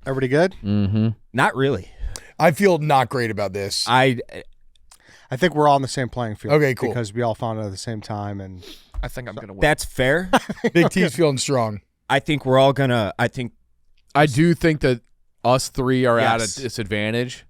Everybody good? Mm-hmm. Not really. I feel not great about this. I think we're all on the same playing field. Okay, cool. Because we all found it at the same time, and I think I'm going to win. That's fair. Big T's feeling strong. I think we're all gonna. I do think that us three are at Yes. a disadvantage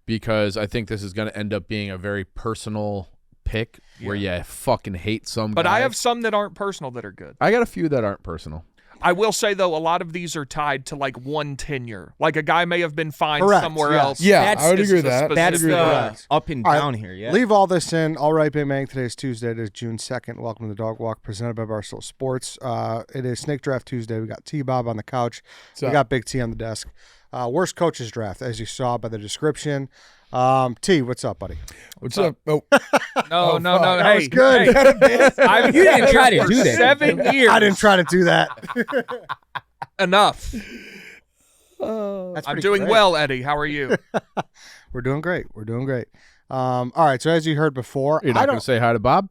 because I think this is going to end up being a very personal pick where you fucking hate some But guy. I have some that aren't personal that are good. I got a few that aren't personal. I will say, though, a lot of these are tied to, like, one tenure. Like, a guy may have been fined Correct, somewhere yes. else. Yeah, I would agree with that. That's That's up and All right, down here. Yeah. leave all this in. All right, Big Bang. Today's Tuesday. It is June 2nd. Welcome to the Dog Walk presented by Barstool Sports. It is Snake Draft Tuesday. We got T-Bob on the couch. We got Big T on the desk. Worst coaches draft, as you saw by the description. T, what's up, buddy? What's up? Oh, No. That Hey, was good. I've You didn't try to for do that. 7 years. I didn't try to do that. Enough. That's I'm pretty doing great. well, Eddie. How are you? We're doing great. All right, so as you heard before, You're not going to say hi to Bob?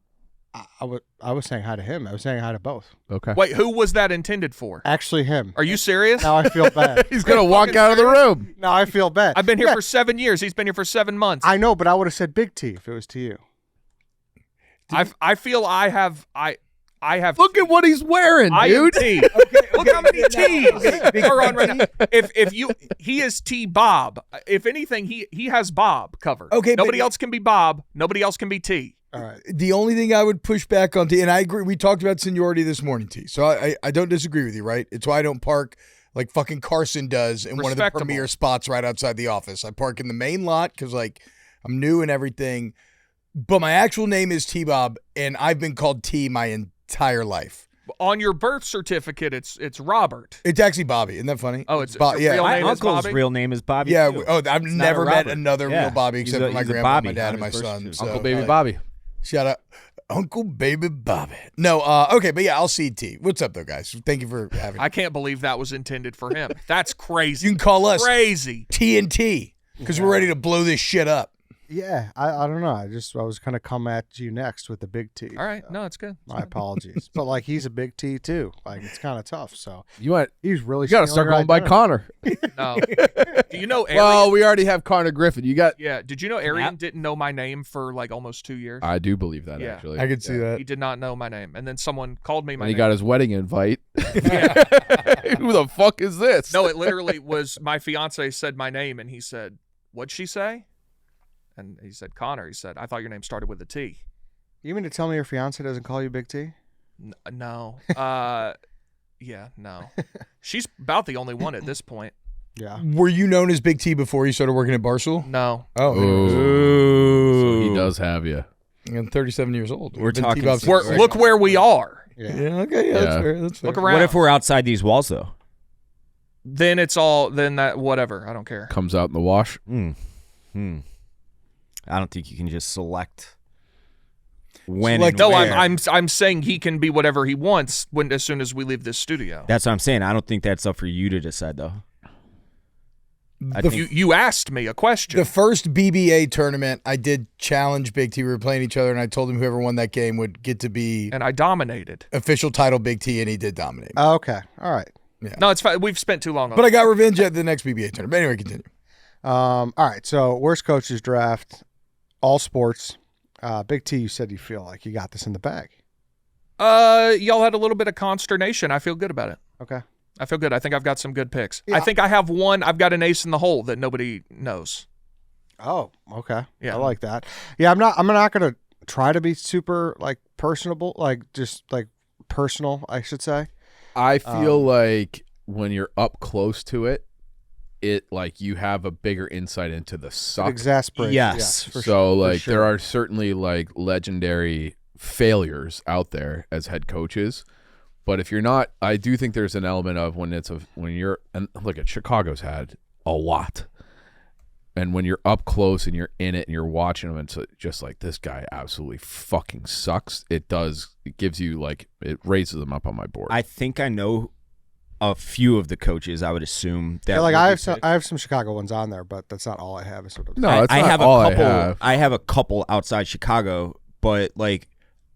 I was saying hi to him. I was saying hi to both. Okay. Wait, who was that intended for? Actually, him. Are you serious? Now I feel bad. He's going to walk out of the room. Now I feel bad. I've been here Yeah, for 7 years. He's been here for 7 months. I know, but I would have said Big T if it was to you. I feel I have. Look at what he's wearing, I am dude. T. Look how many T's are on right now. He is T Bob. If anything, he has Bob covered. Okay, Nobody but- else can be Bob. Nobody else can be T. All right. the only thing I would push back on T, and I agree, we talked about seniority this morning, T. So I don't disagree with you, right? It's why I don't park like fucking Carson does in one of the Respectable. premier spots right outside the office. I park in the main lot because like I'm new and everything. But my actual name is T-Bob, and I've been called T my entire life. On your birth certificate, it's Robert. It's actually Bobby. Isn't that funny? Oh, it's Bob. your Yeah. real My name is uncle's Bobby? real name is Bobby. Yeah. too. I've not never a met Robert. another Yeah. real Bobby He's except a- for my he's a grandpa, Bobby my dad, on and my his birth son. certificate. So, Uncle Baby Bobby. Shout out, Uncle Baby Bobby. No, okay, but yeah, I'll see T. What's up, though, guys? Thank you for having me. I can't believe that was intended for him. That's crazy. You can call us Crazy. TNT because we're ready to blow this shit up. Yeah, I don't know. I was gonna come at you next with the Big T. All right. No, it's good. My apologies, but like he's a Big T too. Like it's kind of tough. So You got he's really. to start stealing going your by identity. Connor. No. Do you know Arian? Well, we already have Connor Griffin. You got. Yeah. Did you know Arian didn't know my name for like almost 2 years? I do believe that, Yeah. actually. I could see that. He did not know my name. And then someone called me my And he name. got his wedding invite. Yeah. Who the fuck is this? No, it literally was my fiance said my name and he said, "What'd she say?" And he said, "Connor." He said, "I thought your name started with a T." You mean to tell me your fiance doesn't call you Big T? No. Yeah, no. She's about the only one at this point. Yeah. Were you known as Big T before you started working at Barstool? No. Oh, So he does have you. I'm 37 years old. We're Been talking T-Bob since- Right. Look where we are. Yeah. Yeah, okay, yeah, that's Yeah. fair. That's fair. Look around. What if we're outside these walls, though? Then it's all then that whatever. I don't care. Comes out in the wash. I don't think you can just select when. Select- and No, where. I'm saying he can be whatever he wants as soon as we leave this studio. That's what I'm saying. I don't think that's up for you to decide, though. I The think You asked me a question. The first BBA tournament, I did challenge Big T. We were playing each other, and I told him whoever won that game would get to be and I dominated. official title Big T, and he did dominate. Oh, okay. All right. No, it's fine. We've spent too long on But I got revenge at the next BBA tournament. But anyway, continue. All right. So worst coaches draft, all sports. Big T, you said you feel like you got this in the bag. Y'all had a little bit of consternation. I feel good about it. Okay. I feel good. I think I've got some good picks. Yeah. I think I have one. I've got an ace in the hole that nobody knows. Oh, okay. Yeah. I like that. Yeah, I'm not gonna try to be super like personable, like just like personal, I should say. I feel like when you're up close to it, like you have a bigger insight into the It suck. exasperates. Yes. for So sure, like for sure. there are certainly like legendary failures out there as head coaches. But if you're not, I do think there's an element of when you're, and look at Chicago's had a lot. And when you're up close and you're in it and you're watching them, and it's just like, this guy absolutely fucking sucks. It gives you like, it raises them up on my board. I think I know a few of the coaches. I would assume that. Yeah, like would I be have some picked. I have some Chicago ones on there, but that's not all I have. Is sort of No, that's I not have all a couple. I have. I have a couple outside Chicago, but like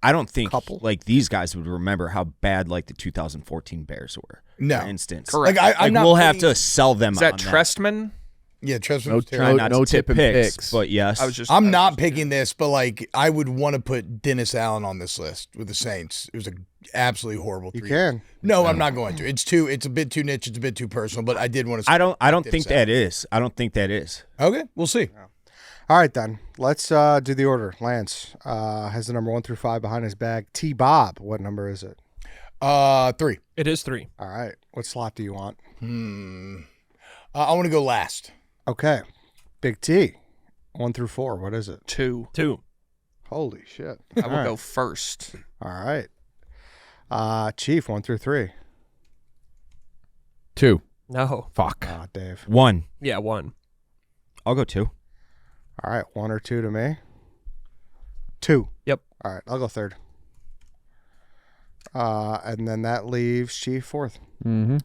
I don't think Couple. like these guys would remember how bad like the 2014 Bears were. No. For instance. Correct. Like I'm not we'll have putting- to sell them. Is that on Trestman? Yeah, Trevor. No, Try not no to tip tipping picks, but yes. I'm not picking this, but like I would want to put Dennis Allen on this list with the Saints. It was an absolutely horrible. You 3 can. No, I'm not going to. It's a bit too niche. It's a bit too personal. But I did want to. I don't think Dennis that is. I don't think that is. Okay, we'll see. All right, then. Let's do the order. Lance has the number 1 through 5 behind his bag. T-Bob, what number is it? 3. It is 3. All right. What slot do you want? I want to go last. Okay. Big T, 1 through 4. What is it? 2. 2. Holy shit. I will go first. All right. Chief, 1 through 3. 2. No. Fuck. Dave. 1. Yeah, 1. I'll go 2. All right. 1 or 2 to me. 2. Yep. All right. I'll go third. And then that leaves Chief 4th. Mm-hmm.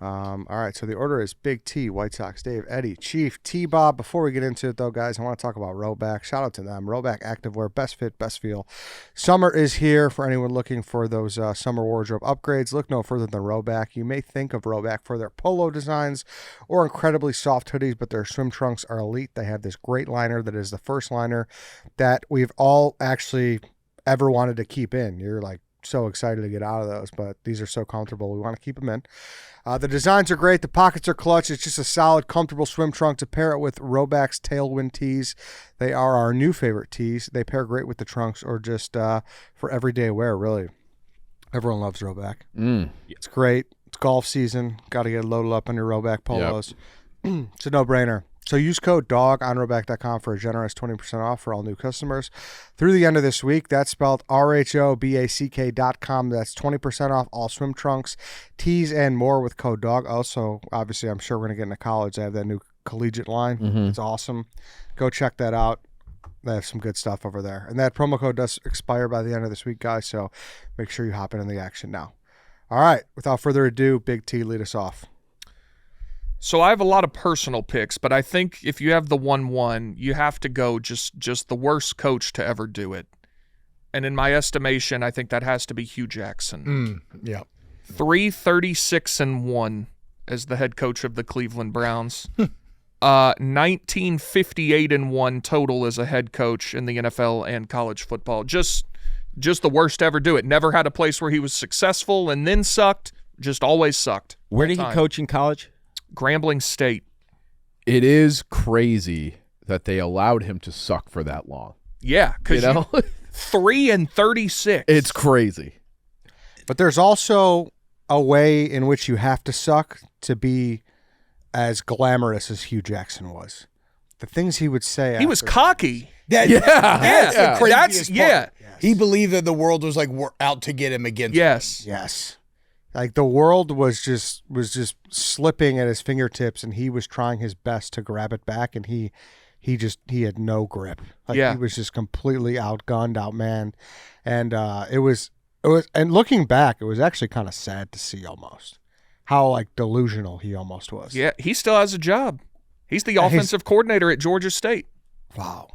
All right, so the order is Big T, White Sox, Dave, Eddie, Chief, T-Bob. Before we get into it, though, guys, I want to talk about Roback. Shout out to them. Roback Activewear, best fit, best feel. Summer is here for anyone looking for those summer wardrobe upgrades. Look no further than Roback. You may think of Roback for their polo designs or incredibly soft hoodies, but their swim trunks are elite. They have this great liner that is the first liner that we've all actually ever wanted to keep in. You're like so excited to get out of those, but these are so comfortable. We want to keep them in. The designs are great. The pockets are clutch. It's just a solid, comfortable swim trunk to pair it with Roback's Tailwind tees. They are our new favorite tees. They pair great with the trunks or just for everyday wear, really. Everyone loves Roback. It's great. It's golf season. Got to get loaded up on your Roback polos. It's a no-brainer. So use code DOG on Roback.com for a generous 20% off for all new customers through the end of this week. That's spelled RHOBACK.com. That's 20% off all swim trunks, tees, and more with code DOG. Also, obviously, I'm sure we're going to get into college. They have that new collegiate line. It's awesome. Go check that out. They have some good stuff over there. And that promo code does expire by the end of this week, guys, so make sure you hop in the action now. All right, without further ado, Big T, lead us off. So I have a lot of personal picks, but I think if you have the 1-1, you have to go just the worst coach to ever do it. And in my estimation, I think that has to be Hugh Jackson. Yeah. 336-1 as the head coach of the Cleveland Browns. 1958-1 total as a head coach in the NFL and college football. Just the worst to ever do it. Never had a place where he was successful and then sucked. Just always sucked. Where did he coach in college? Grambling State. It is crazy that they allowed him to suck for that long. Yeah, because You know? 3-36. It's crazy. But there's also a way in which you have to suck to be as glamorous as Hugh Jackson was. The things he would say. He was after- cocky. That's Yeah. the craziest That's part. yeah. He believed that the world was like out to get him against. Yes. Yes. Like the world was just slipping at his fingertips, and he was trying his best to grab it back, and he had no grip. Like Yeah. he was just completely outgunned, outmanned, and it was. And looking back, it was actually kind of sad to see almost how like delusional he almost was. Yeah, he still has a job. He's the offensive coordinator at Georgia State. Wow.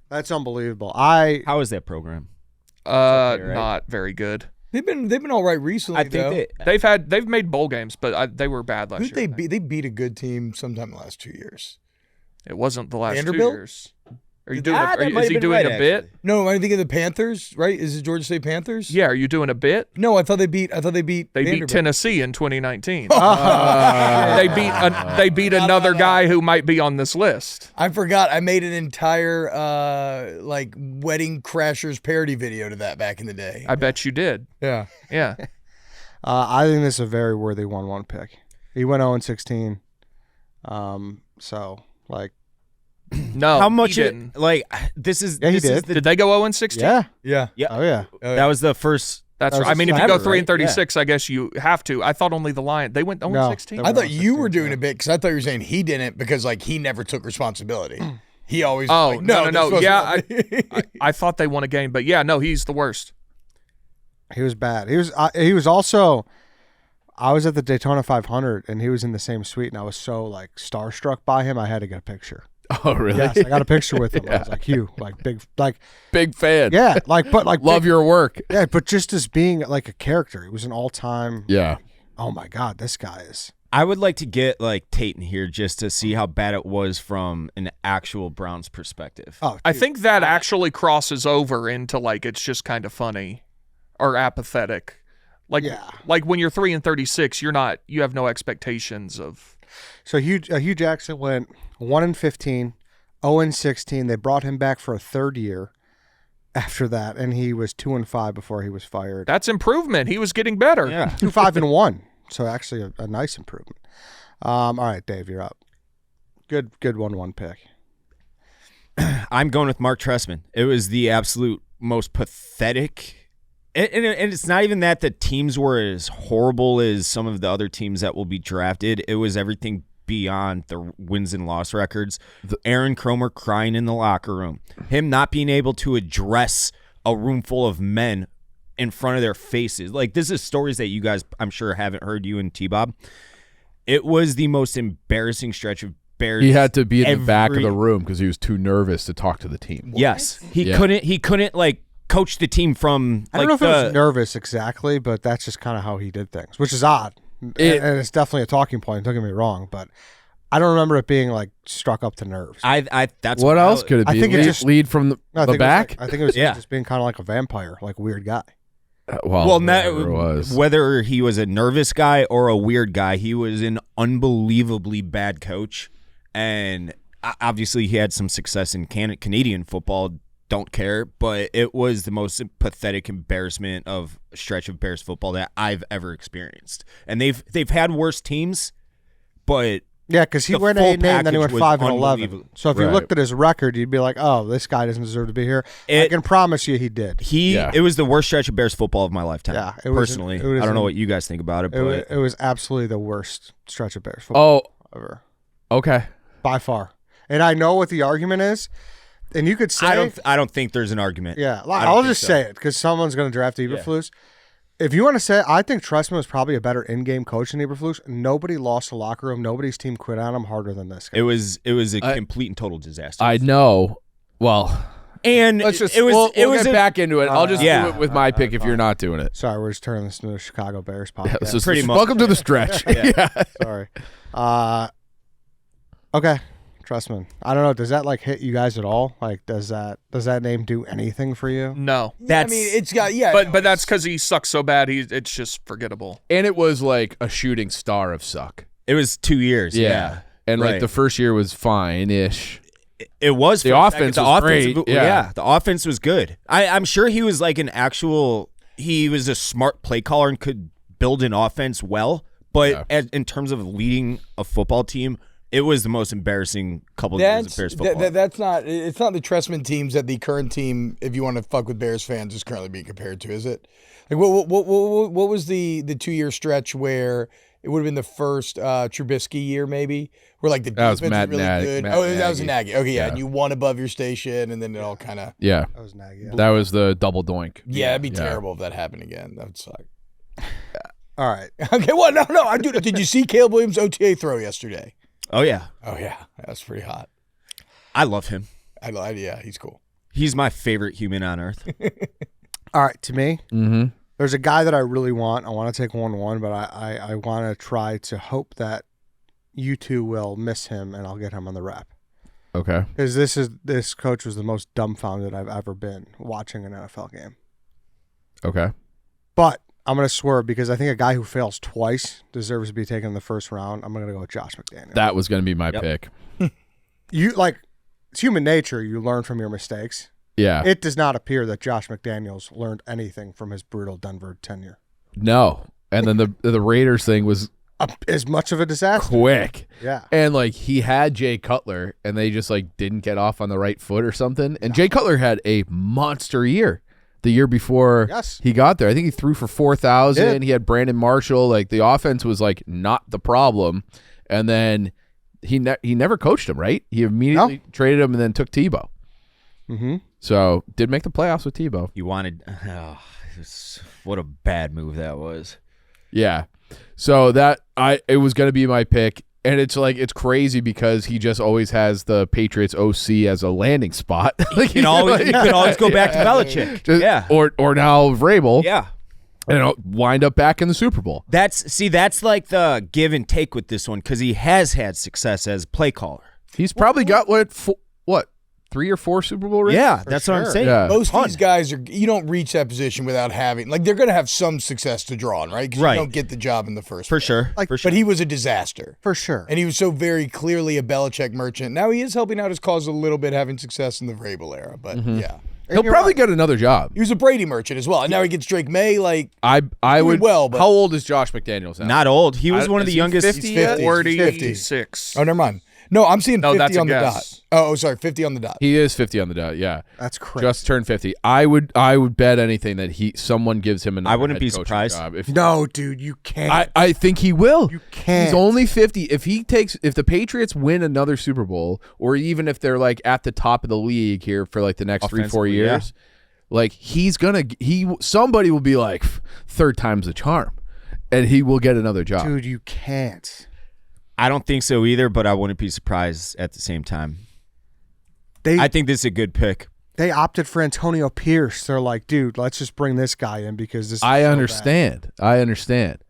That's unbelievable. How is that program? Right? right? Not very good. They've been all right recently. I think though. They've made bowl games, but they were bad last Who'd year. they I think. beat? They beat a good team sometime in the last 2 years. It wasn't the last Vanderbilt? 2 years. Are you doing? that might Is have he been doing right, a bit? actually. No, I think of the Panthers. Right? Is it Georgia State Panthers? Yeah. Are you doing a bit? No, I thought they beat. They beat. They beat Vanderbilt. Tennessee in 2019. They beat another guy who might be on this list. I forgot. I made an entire like Wedding Crashers parody video to that back in the day. I bet you did. Yeah. Yeah. I think this is a very worthy 1-1 pick. He went 0-16. So like, No. How much? He It, didn't. like this is. Yeah, he this is did. the- Did they go 0-16? yeah. Yeah. Yeah. Oh yeah. That was the first. That's That was right. I mean, if you go ever, 3-36, I guess you have to. I thought only the Lions. They went 0-16. No, I thought you were 16, doing yeah. a bit because I thought you were saying he didn't because like he never took responsibility. He always. Oh, like, no. this wasn't Yeah, what- I thought they won a game, but yeah, no, he's the worst. He was bad. He was also. I was at the Daytona 500 and he was in the same suite, and I was so like starstruck by him. I had to get a picture. Oh, really? Yes, I got a picture with him. I was like, Hugh, Big fan. yeah, but Love your work. Yeah, but just as being like a character, he was an all-time. Yeah. Oh my God, this guy is. I would like to get like Tate in here just to see how bad it was from an actual Browns perspective. Oh, I dude. think that actually crosses over into like it's just kind of funny or apathetic. Like Yeah. like when you're 3-36, you have no expectations of. So Hugh Jackson went 1-15, 0-16. They brought him back for a third year after that, and he was 2-5 before he was fired. That's improvement. He was getting better. Yeah. 2-5-1. So actually a nice improvement. All right, Dave, you're up. Good 1-1 pick. I'm going with Mark Trestman. It was the absolute most pathetic. And it's not even that the teams were as horrible as some of the other teams that will be drafted. It was everything beyond the wins and loss records. Aaron Cromer crying in the locker room. Him not being able to address a room full of men in front of their faces. Like, this is stories that you guys, I'm sure, haven't heard, you and T-Bob. It was the most embarrassing stretch of Bears. He had to be in the back of the room because he was too nervous to talk to the team. Yes. He couldn't like coach the team from I don't know if he was nervous exactly, but that's just kind of how he did things, which is odd. And it's definitely a talking point, don't get me wrong, but I don't remember it being like struck up to nerves. That's What else could it be? I think it just lead from the back? I think it was just being kind of like a vampire, like a weird guy. Well, whatever it was. Whether he was a nervous guy or a weird guy, he was an unbelievably bad coach. And obviously he had some success in Canadian football. Don't care. But it was the most pathetic embarrassment of a stretch of Bears football that I've ever experienced. And they've had worse teams, but yeah, because he went 8-8 and then he went 5-11. So if you looked at his record, you'd be like, "Oh, this guy doesn't deserve to be here." I can promise you, he did. It was the worst stretch of Bears football of my lifetime. Yeah, personally, I don't know what you guys think about it, but it was absolutely the worst stretch of Bears football ever, Okay. by far. And I know what the argument is, and you could say, I don't think there's an argument. Yeah, I'll just say it because someone's going to draft Eberflus. If you want to say it, I think Trestman was probably a better in-game coach than Eberflus. Nobody lost the locker room. Nobody's team quit on him harder than this guy. It was a complete and total disaster. I know. Well, and let's just we'll get back into it. I'll just do it with my pick if you're not doing it. Sorry, we're just turning this into a Chicago Bears podcast. Yeah, pretty much. Welcome to the stretch. Yeah. Sorry. Okay. Trestman. I don't know. Does that like hit you guys at all? Like, does that name do anything for you? No. It's got But that's because he sucks so bad. It's just forgettable. And it was like a shooting star of suck. It was 2 years. Yeah. And like the first year was fine-ish. It was. The offense was great. Yeah, the offense was good. I'm sure he was like he was a smart play caller and could build an offense well. But in terms of leading a football team, it was the most embarrassing couple of years of Bears football. It's not the Trestman teams that the current team, if you want to fuck with Bears fans, is currently being compared to, is it? Like what was the 2-year stretch where it would have been the first Trubisky year maybe, where like the defense was really good. That was Nagy. Okay, yeah, and you won above your station, and then it all kind of that was Nagy. That was the double doink. Yeah, it'd be terrible if that happened again. That would suck. All right. Okay, well, no. Did you see Caleb Williams' OTA throw yesterday? Oh yeah, that's pretty hot. I love him. Yeah, he's cool. He's my favorite human on earth. All right, to me, there's a guy that I really want. I want to take 1-1, but I want to try to hope that you two will miss him, and I'll get him on the rep. Okay. Because this coach was the most dumbfounded I've ever been watching an NFL game. Okay. But I'm going to swerve because I think a guy who fails twice deserves to be taken in the first round. I'm going to go with Josh McDaniels. That was going to be my pick. It's human nature. You learn from your mistakes. Yeah. It does not appear that Josh McDaniels learned anything from his brutal Denver tenure. No. And then the Raiders thing was as much of a disaster. Quick. Yeah. And like he had Jay Cutler and they just like didn't get off on the right foot or something. And Jay Cutler had a monster year. The year before he got there. I think he threw for 4,000. He had Brandon Marshall. Like the offense was like not the problem. And then he never coached him, right? He immediately traded him and then took Tebow. Mm-hmm. So did make the playoffs with Tebow. You wanted what a bad move that was. Yeah. So it was going to be my pick. And it's like it's crazy because he just always has the Patriots OC as a landing spot. You can always go back to Belichick. Or now Vrabel. Yeah. And wind up back in the Super Bowl. That's like the give and take with this one because he has had success as play caller. He's probably got 3 or 4 Super Bowl rings? Yeah, that's what I'm saying. Yeah. Most of these guys you don't reach that position without having they're going to have some success to draw on, right? Because you don't get the job in the first place. Sure. But he was a disaster. For sure. And he was so very clearly a Belichick merchant. Now he is helping out his cause a little bit, having success in the Vrabel era. But yeah. He'll probably get another job. He was a Brady merchant as well. And now he gets Drake May. I would. Well, but how old is Josh McDaniels now? Not old. He was one of the youngest. 50 yet? 46. Oh, never mind. No, I'm seeing 50 that's a on the guess. dot. Oh, sorry, 50 on the dot. He is 50 on the dot. Yeah, That's crazy. just turned 50. I would bet anything that someone gives him another. I wouldn't head be coaching surprised. job. No, dude, you can't. I think he will. You can't. He's only 50. If the Patriots win another Super Bowl, or even if they're at the top of the league here for the next 3-4 years, somebody will be like, third time's the charm, and he will get another job. Dude, you can't. I don't think so either, but I wouldn't be surprised at the same time. I think this is a good pick. They opted for Antonio Pierce. They're like, dude, let's just bring this guy in because this is I so understand. I understand.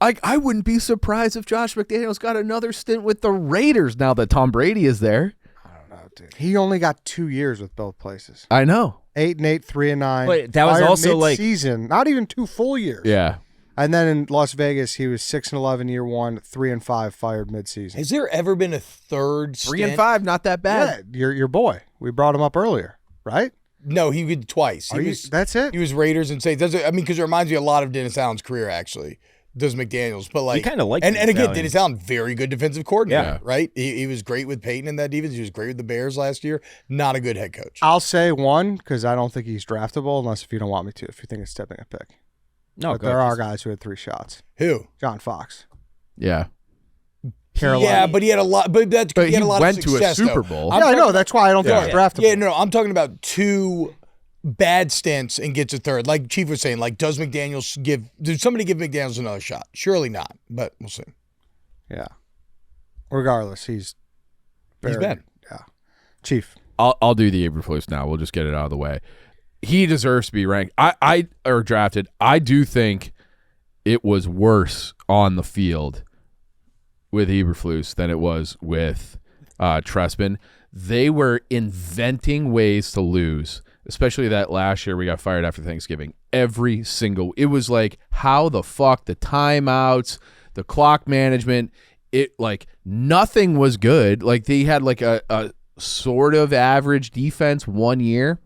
I wouldn't be surprised if Josh McDaniels got another stint with the Raiders now that Tom Brady is there. bad. I don't know, dude. He only got 2 years with both places. I know. 8-8, 3-9. But that was Fired also mid-season, not even 2 full years. Yeah. And then in Las Vegas, he was 6-11 year one, 3-5 fired midseason. Has there ever been a third 3-5, not that bad. Yeah, your boy. We brought him up earlier, right? No, he did twice. That's it? He was Raiders and Saints. Because it reminds me a lot of Dennis Allen's career, actually. Does McDaniels, but You kinda like and Dennis again, Allen. Dennis Allen, very good defensive coordinator, Yeah. right? He was great with Peyton in that defense. He was great with the Bears last year. Not a good head coach. I'll say one because I don't think he's draftable unless if you don't want me to, if you think it's stepping a pick. No, But there are guys who had 3 shots. Who? John Fox. Yeah. Carolina. Yeah, but he had a lot. But he But had he a lot went of to a success, Super though. Bowl. I'm Yeah, I talking know. about- That's why I don't think he's draftable. Yeah, no, I'm talking about 2 bad stints and gets a third. Like Chief was saying, does somebody give McDaniels another shot? Surely not, but we'll see. Yeah. Regardless, he's bad. Yeah. Chief. I'll do the Eberflus now. We'll just get it out of the way. He deserves to be ranked. Or drafted. I do think it was worse on the field with Eberflus than it was with Trestman. They were inventing ways to lose, especially that last year we got fired after Thanksgiving. It was like, how the fuck, the timeouts, the clock management, nothing was good. They had a sort of average defense one year.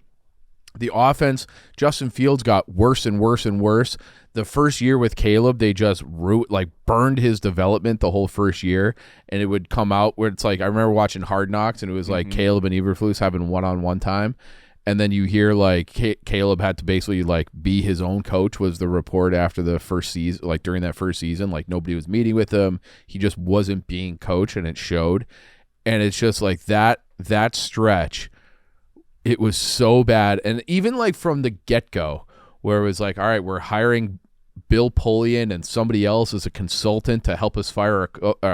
The offense, Justin Fields got worse and worse and worse. The first year with Caleb, they just burned his development the whole first year, and it would come out where it's I remember watching Hard Knocks, and it was Caleb and Eberflus having one-on-one time, and then you hear Caleb had to basically be his own coach was the report after the first season, during that first season, nobody was meeting with him. He just wasn't being coached, and it showed. And it's just that stretch. It was so bad. And even from the get-go, where it was all right, we're hiring Bill Polian and somebody else as a consultant to help us hire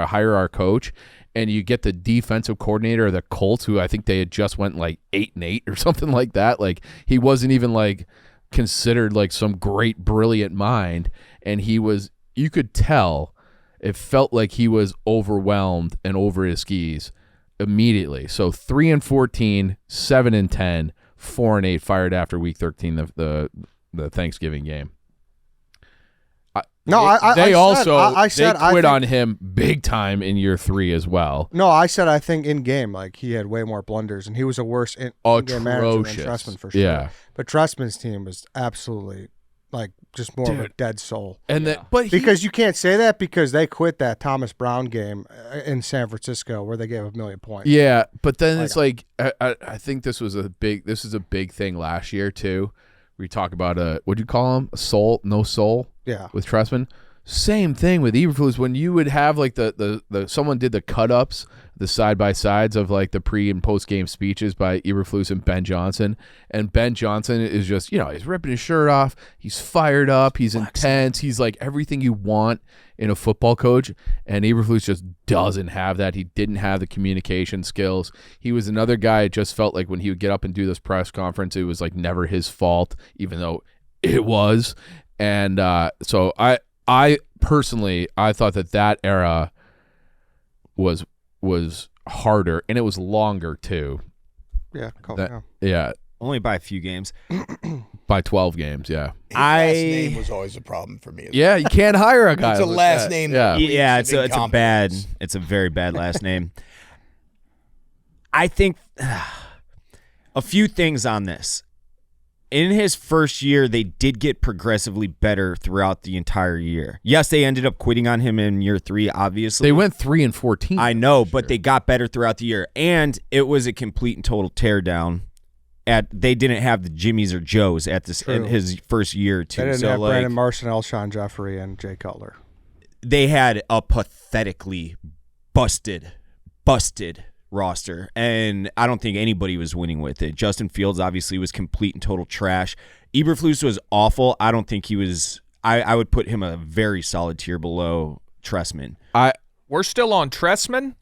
our coach, and you get the defensive coordinator of the Colts, who I think they had just went 8-8 or something like that. He wasn't even considered some great brilliant mind, and you could tell it felt like he was overwhelmed and over his skis immediately. So 3-14, 7-10, 4-8 fired after week 13, the Thanksgiving game. They quit on him big time in year 3 as well. No, I said I think in game he had way more blunders and he was a worse in-game manager than Trestman for sure. Yeah. But Trestman's team was absolutely just more of a dead soul. And because you can't say that because they quit that Thomas Brown game in San Francisco where they gave 1,000,000 points. Yeah, but then it's I think this is a big thing last year too. We talk about what'd you call him? No soul. Yeah. With Trestman. Same thing with Eberflus. When you would have like the someone did the cut ups, the side by sides of like the pre and post game speeches by Eberflus and Ben Johnson, and Ben Johnson is just he's ripping his shirt off, he's fired up, he's intense, he's like everything you want in a football coach, and Eberflus just doesn't have that. He didn't have the communication skills. He was another guy. It just felt like when he would get up and do this press conference, it was like never his fault, even though it was. And so I personally, I thought that era was harder, and it was longer too. Yeah, yeah. Only by a few games. By 12 games, yeah. His last name was always a problem for me. Yeah, you can't hire a guy. It's a like last that. name. Yeah, it's a very bad last name. I think a few things on this. In his first year, they did get progressively better throughout the entire year. Yes, they ended up quitting on him in year 3, obviously. They went 3-14. I know, but they got better throughout the year. And it was a complete and total teardown. They didn't have the Jimmies or Joes at this in his first year or two. They didn't have Brandon Marshall, Alshon Jeffrey, and Jay Cutler. They had a pathetically busted roster, and I don't think anybody was winning with it. Justin Fields obviously was complete and total trash. Eberflus was awful. I don't think he was. I would put him a very solid tier below Trestman. We're still on Trestman.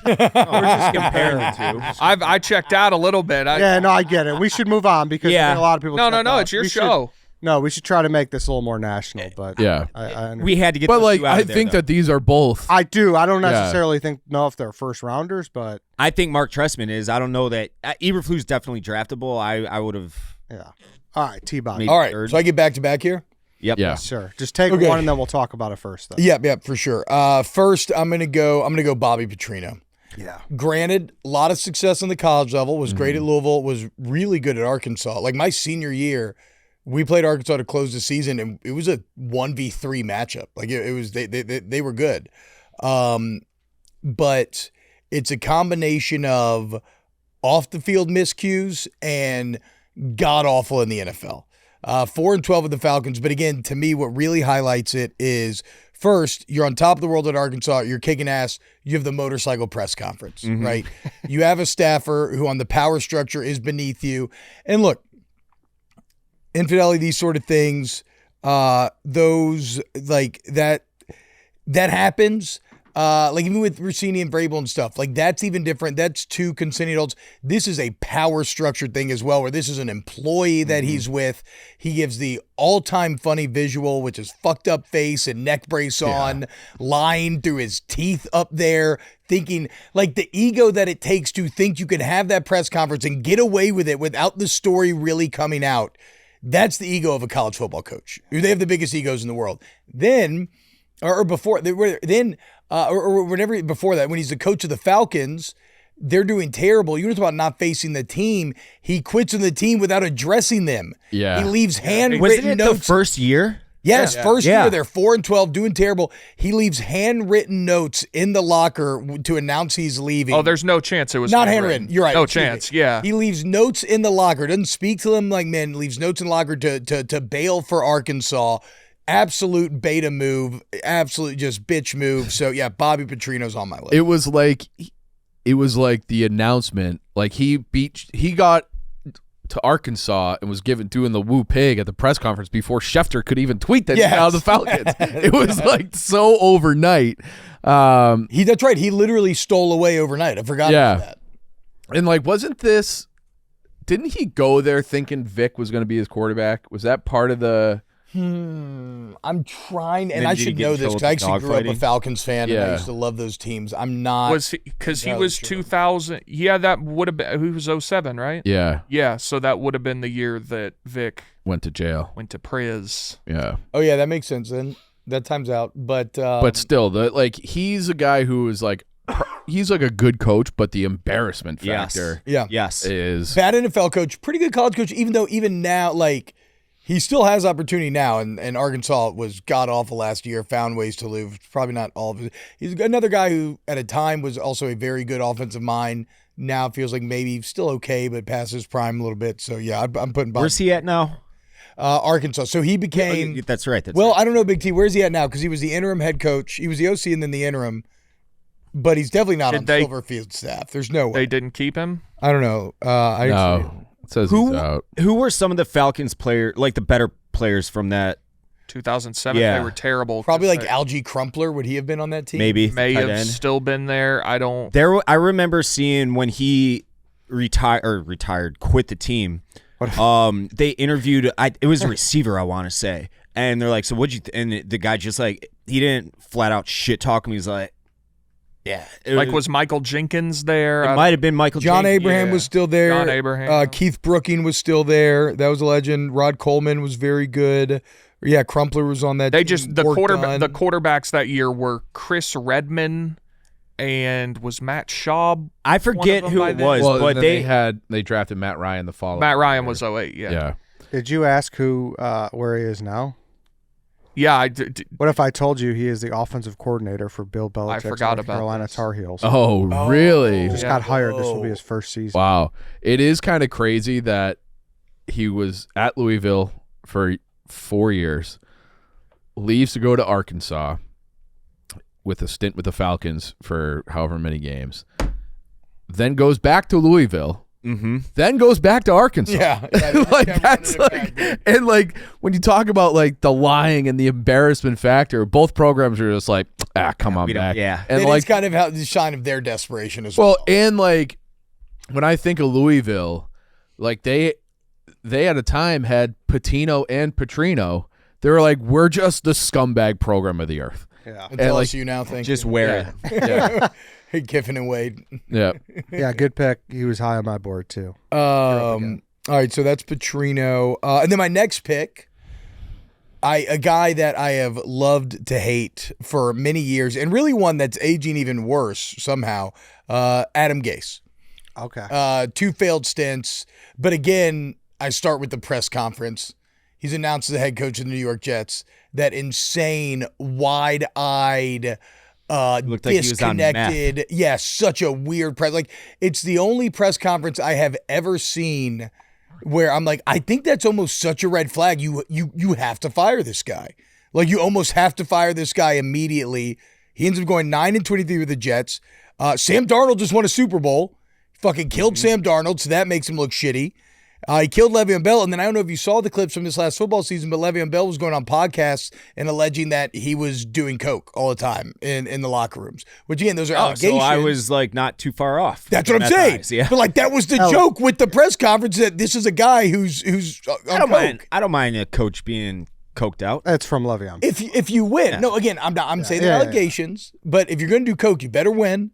We're just comparing the two. I checked out a little bit. I get it. We should move on because a lot of people. No, it's your show. We should try to make this a little more national. But yeah, we had to get. But those like, two out I of there, think though. that these are both. I do. I don't necessarily know if they're first rounders, but I think Mark Trestman is. I don't know that Eberflus definitely draftable. I would have. Yeah. All right, T-Bob. All right, so I get back to back here. Yep. Yeah. Sure. Just take one and then we'll talk about it first, though. Yeah, for sure. First, I'm gonna go Bobby Petrino. Yeah. Granted, a lot of success on the college level. Was great at Louisville. Was really good at Arkansas. Like my senior year, we played Arkansas to close the season, and it was a 1v3 matchup. Like it was, they were good. But it's a combination of off the field miscues and god awful in the NFL. 4-12 with the Falcons. But again, to me, what really highlights it is first, you're on top of the world at Arkansas. You're kicking ass. You have the motorcycle press conference, right? You have a staffer who on the power structure is beneath you. And look, infidelity, these sort of things, those like that happens. Like even with Rossini and Vrabel and stuff, like that's even different. That's two consenting adults. This is a power structured thing as well, where this is an employee that he's with. He gives the all-time funny visual, which is fucked up face and neck brace on, lying through his teeth up there, thinking like the ego that it takes to think you can have that press conference and get away with it without the story really coming out. That's the ego of a college football coach. They have the biggest egos in the world. Then, or before, or whenever before that, when he's the coach of the Falcons, they're doing terrible. You were talking about not facing the team. He quits on the team without addressing them. Yeah. He leaves handwritten Wasn't it notes. the first year? Yes, first year they're 4-12, doing terrible. He leaves handwritten notes in the locker to announce he's leaving. Oh, there's no chance it was not handwritten. You're right. No Excuse chance. me. Yeah. He leaves notes in the locker. Doesn't speak to them like men. Leaves notes in the locker to bail for Arkansas. Absolute beta move. Absolute just bitch move. So yeah, Bobby Petrino's on my list. It was like the announcement. Like he got to Arkansas and was doing the woo pig at the press conference before Schefter could even tweet that he's out of the Falcons. It was like so overnight. That's right. He literally stole away overnight. I forgot about that. And like, didn't he go there thinking Vic was going to be his quarterback? Was that part of the? I'm trying, and Then I did he should get know in this trouble because I with actually grew up a dogfighting? Falcons fan, and I Yeah. used to love those teams. I'm not. Was he because he was sure. 2000? Yeah, that would have been. He was 07, right? Yeah, Yeah, so that would have been the year that Vic went to jail. went to Prez. Yeah, Oh yeah, that makes sense. Then that time's out. But still, he's a guy who is like, he's like a good coach, but the embarrassment factor yeah, Yes. is bad NFL coach, pretty good college coach. Even now, like he still has opportunity now. And Arkansas was god awful last year. Found ways to lose. Probably not all of it. He's another guy who at a time was also a very good offensive mind. Now feels like maybe still okay, but past his prime a little bit. So yeah, I'm putting Bob. Where's he at now? Arkansas. So he became. That's right. That's Well, right. I don't know, Big T. Where's he at now? Because he was the interim head coach. He was the OC and then the interim. But he's definitely not on Silverfield staff. There's no way. They didn't keep him? I don't know. No, it says he's out. Who were some of the Falcons players, like the better players from that? 2007, Yeah. they were terrible. Probably like Algie Crumpler. Would he have been on that team? Maybe May tight have end. still been there. I don't. I remember seeing when he quit the team. They interviewed. It was a receiver, I want to say, and they're like, "So what'd you?" And the guy just like he didn't flat out shit talk him. He's like, "Yeah." Was Michael Jenkins there? It might have been Michael. John Jenkins. Abraham was still there. John Abraham. Keith Brooking was still there. That was a legend. Rod Coleman was very good. Yeah, Crumpler was on that They team. just the Work quarterback. done. The quarterbacks that year were Chris Redman and was Matt Schaub. I forget one of them who by it then? was, Well, but they drafted Matt Ryan the following. Matt Ryan year. was 08. Yeah. Yeah. Did you ask who where he is now? Yeah. I did. What if I told you he is the offensive coordinator for Bill Belichick's forgot North about Carolina this. Tar Heels? Oh, really? He just Yeah. got hired. This will be his first season. Wow. It is kind of crazy that he was at Louisville for 4 years, leaves to go to Arkansas with a stint with the Falcons for however many games, then goes back to Louisville, then goes back to Arkansas. Yeah. Like Yeah, that's running it like, back. and like when you talk about like the lying and the embarrassment factor, both programs are just like, come on we don't- back. yeah. And It like is kind of how the sign of their desperation as well. well, and like when I think of Louisville, like they at a time had Patino and Petrino. They were like, we're just the scumbag program of the earth. Yeah. Until like, us, you now think. just wear it. Yeah. Kiffin and Wade. Yeah. Yeah, good pick. He was high on my board too. All right, so that's Petrino. And then my next pick, a guy that I have loved to hate for many years, and really one that's aging even worse somehow, Adam Gase. Okay. 2 failed stints. But again, I start with the press conference. He's announced as the head coach of the New York Jets. That insane, wide-eyed, Looked like he was on meth. disconnected. Yeah, such a weird press. Like, it's the only press conference I have ever seen where I'm like, I think that's almost such a red flag. You have to fire this guy. Like, you almost have to fire this guy immediately. He ends up going 9-23 with the Jets. Sam Darnold just won a Super Bowl. Fucking killed Sam Darnold, so that makes him look shitty. He killed Le'Veon Bell, and then I don't know if you saw the clips from this last football season, but Le'Veon Bell was going on podcasts and alleging that he was doing coke all the time in the locker rooms. Which again, those are allegations. So I was like not too far off. That's what I'm Meth saying. eyes, yeah. But like that was the joke with the press conference that this is a guy who's on I don't coke. mind. I don't mind a coach being coked out. That's from Le'Veon. If you win, Yeah. no, again, I'm saying they're Yeah, yeah. allegations, but if you're going to do coke, you better win.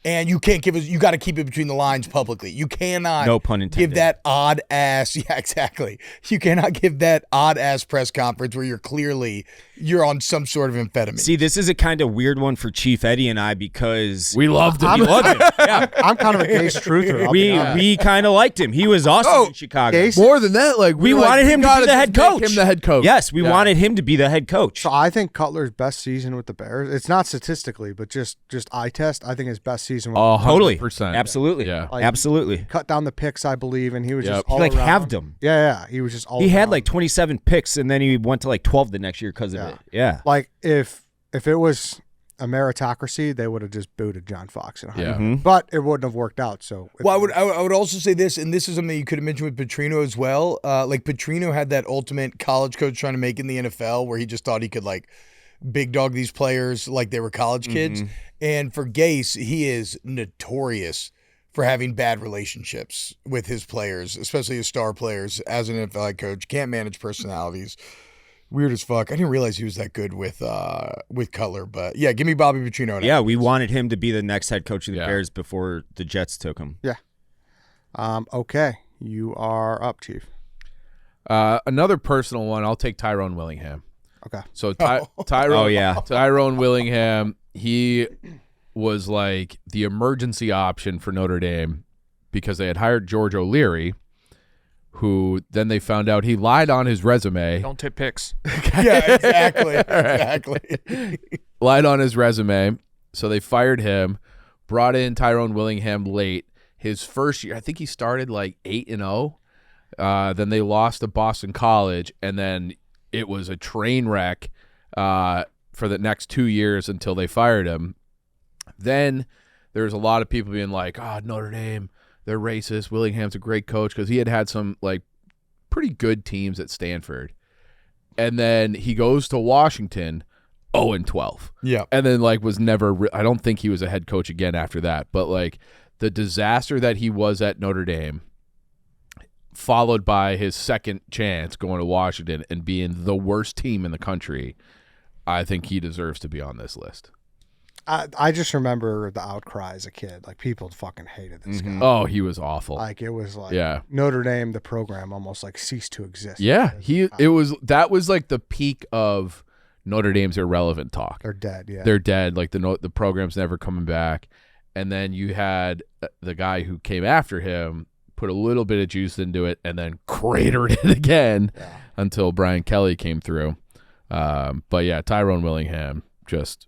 And you can't give us. You got to keep it between the lines publicly. You cannot. No pun intended. Give that odd ass. Yeah, exactly. You cannot give that odd ass press conference where you're on some sort of amphetamine. See, this is a kind of weird one for Chief Eddie and I because We loved him. we loved him. Yeah. I'm kind of a Gase truther. I'll be honest. We kind of liked him. He was awesome in Chicago. Gase- More than that, like We were like, wanted we him to gotta be the just head make coach. Him the head coach. Yes, we Yeah. wanted him to be the head coach. So I think Cutler's best season with the Bears. It's not statistically, but just eye test. I think his best season. Was Totally. 100%. Absolutely. Yeah. Like, Absolutely. cut down the picks, I believe, and he was Yep. just He, all like around. halved them. Yeah, he was just all. He had around. like 27 picks, and then he went to like 12 the next year because of Yeah. it. Yeah. like if it was a meritocracy, they would have just booted John Fox in a Yeah. heartbeat. But it wouldn't have worked out. So Well, I would also say this, and this is something you could have mentioned with Petrino as well. Like Petrino had that ultimate college coach trying to make in the NFL, where he just thought he could like big dog these players like they were college kids. And for Gase, he is notorious for having bad relationships with his players, especially his star players. As an NFL head coach, can't manage personalities. Weird as fuck. I didn't realize he was that good with Cutler, but yeah, give me Bobby Petrino. Yeah, we wanted him to be the next head coach of the Yeah. Bears before the Jets took him. okay, you are up, Chief. Another personal one. I'll take Tyrone Willingham. Okay. So Tyrone. Oh, yeah. Tyrone Willingham. He was like the emergency option for Notre Dame because they had hired George O'Leary, who then they found out he lied on his resume. Don't tip picks. Yeah, exactly. Exactly. Lied on his resume. So they fired him, brought in Tyrone Willingham late. His first year, I think he started like 8-0. Then they lost to Boston College, and then it was a train wreck for the next 2 years until they fired him. Then there's a lot of people being like, "Oh, Notre Dame, they're racist. Willingham's a great coach," because he had some like pretty good teams at Stanford. And then he goes to Washington, 0-12. Yeah. And then like was never. I don't think he was a head coach again after that. But like the disaster that he was at Notre Dame, followed by his second chance going to Washington and being the worst team in the country, I think he deserves to be on this list. I just remember the outcry as a kid. Like, people fucking hated this guy. Oh, he was awful. Like, it was like Yeah. Notre Dame, the program, almost like ceased to exist. Yeah, that was like the peak of Notre Dame's irrelevant talk. They're dead, yeah. They're dead. Like the program's never coming back. And then you had the guy who came after him put a little bit of juice into it and then cratered it again until Brian Kelly came through. But yeah, Tyrone Willingham, just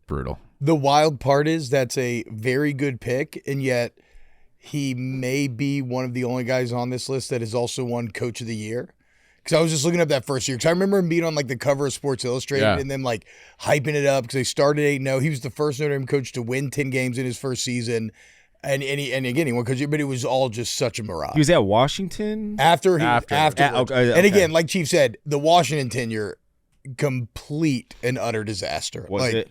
brutal. The wild part is that's a very good pick, and yet he may be one of the only guys on this list that has also won Coach of the Year. Because I was just looking up that first year. Because I remember him being on like the cover of Sports Illustrated and then like hyping it up because they started 8-0. He was the first Notre Dame coach to win 10 games in his first season. And again, he won Coach of the Year, but it was all just such a mirage. He was at Washington? Afterwards. Okay. And again, like Chief said, the Washington tenure, complete and utter disaster. Was it?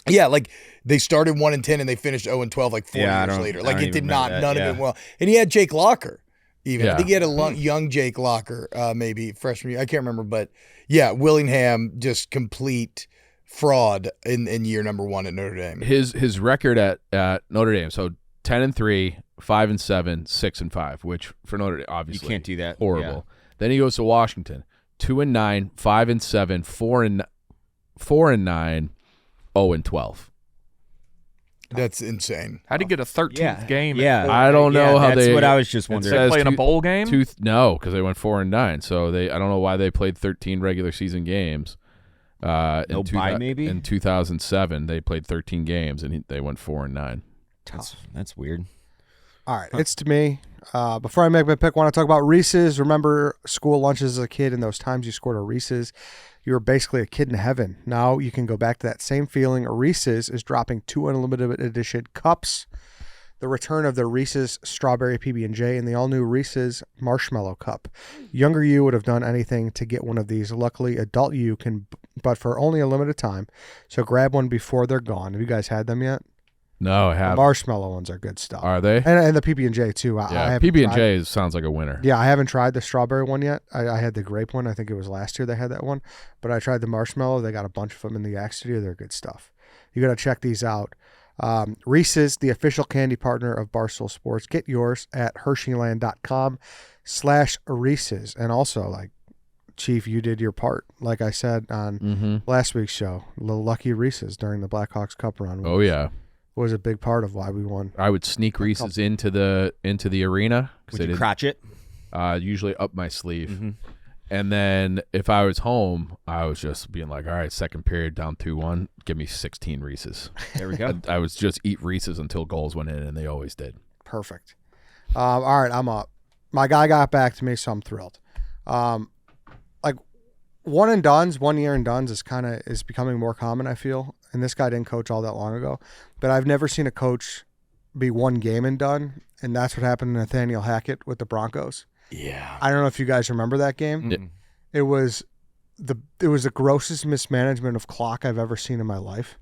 Yeah, like they started 1-10 and they finished 0-12 like 4 Yeah, years later. I Like don't it did even not, remember that, none of it well. And he had Jake Locker even. Yeah. I think he had a young Jake Locker, maybe freshman year. I can't remember, but yeah, Willingham just complete fraud in year number 1 at Notre Dame. His record at Notre Dame, so 10-3, 5-7, 6-5, which for Notre Dame obviously You can't do that. horrible. Then he goes to Washington, 2-9, 5-7, 4-9, 0-12. That's insane. How'd he get a 13th game? Yeah. I don't know how that's they. what I was just it wondering. says Playing a bowl game? No, because they went 4-9. So I don't know why they played 13 regular season games. No bye, maybe? In 2007, they played 13 games and they went 4-9. That's weird. All right, it's to me. Before I make my pick, I want to talk about Reese's. Remember school lunches as a kid and those times you scored a Reese's? You were basically a kid in heaven. Now you can go back to that same feeling. Reese's is dropping 2 unlimited edition cups. The return of the Reese's Strawberry PB&J and the all-new Reese's Marshmallow Cup. Younger you would have done anything to get one of these. Luckily, adult you can, but for only a limited time. So grab one before they're gone. Have you guys had them yet? No, I The haven't. marshmallow ones are good stuff. Are they? And the PB&J too. Yeah, I haven't tried- PB&J sounds like a winner. Yeah, I haven't tried the strawberry one yet. I had the grape one. I think it was last year they had that one. But I tried the marshmallow. They got a bunch of them in the Yak Studio. They're good stuff. You got to check these out. Reese's, the official candy partner of Barstool Sports. Get yours at Hersheyland.com/Reese's. And also, like, Chief, you did your part. Like I said on last week's show, the lucky Reese's during the Blackhawks Cup run. Oh, yeah. Was a big part of why we won. I would sneak Reese's into the arena. Would you crotch it? Usually up my sleeve. Mm-hmm. And then if I was home, I was just being like, all right, second period down 2-1, give me 16 Reese's. There we go. I was just eat Reese's until goals went in, and they always did. Perfect. All right, I'm up. My guy got back to me, so I'm thrilled. Like one year and dones is becoming more common, I feel. And this guy didn't coach all that long ago, but I've never seen a coach be one game and done. And that's what happened to Nathaniel Hackett with the Broncos. Yeah. I don't know if you guys remember that game. Mm-hmm. It was the grossest mismanagement of clock I've ever seen in my life.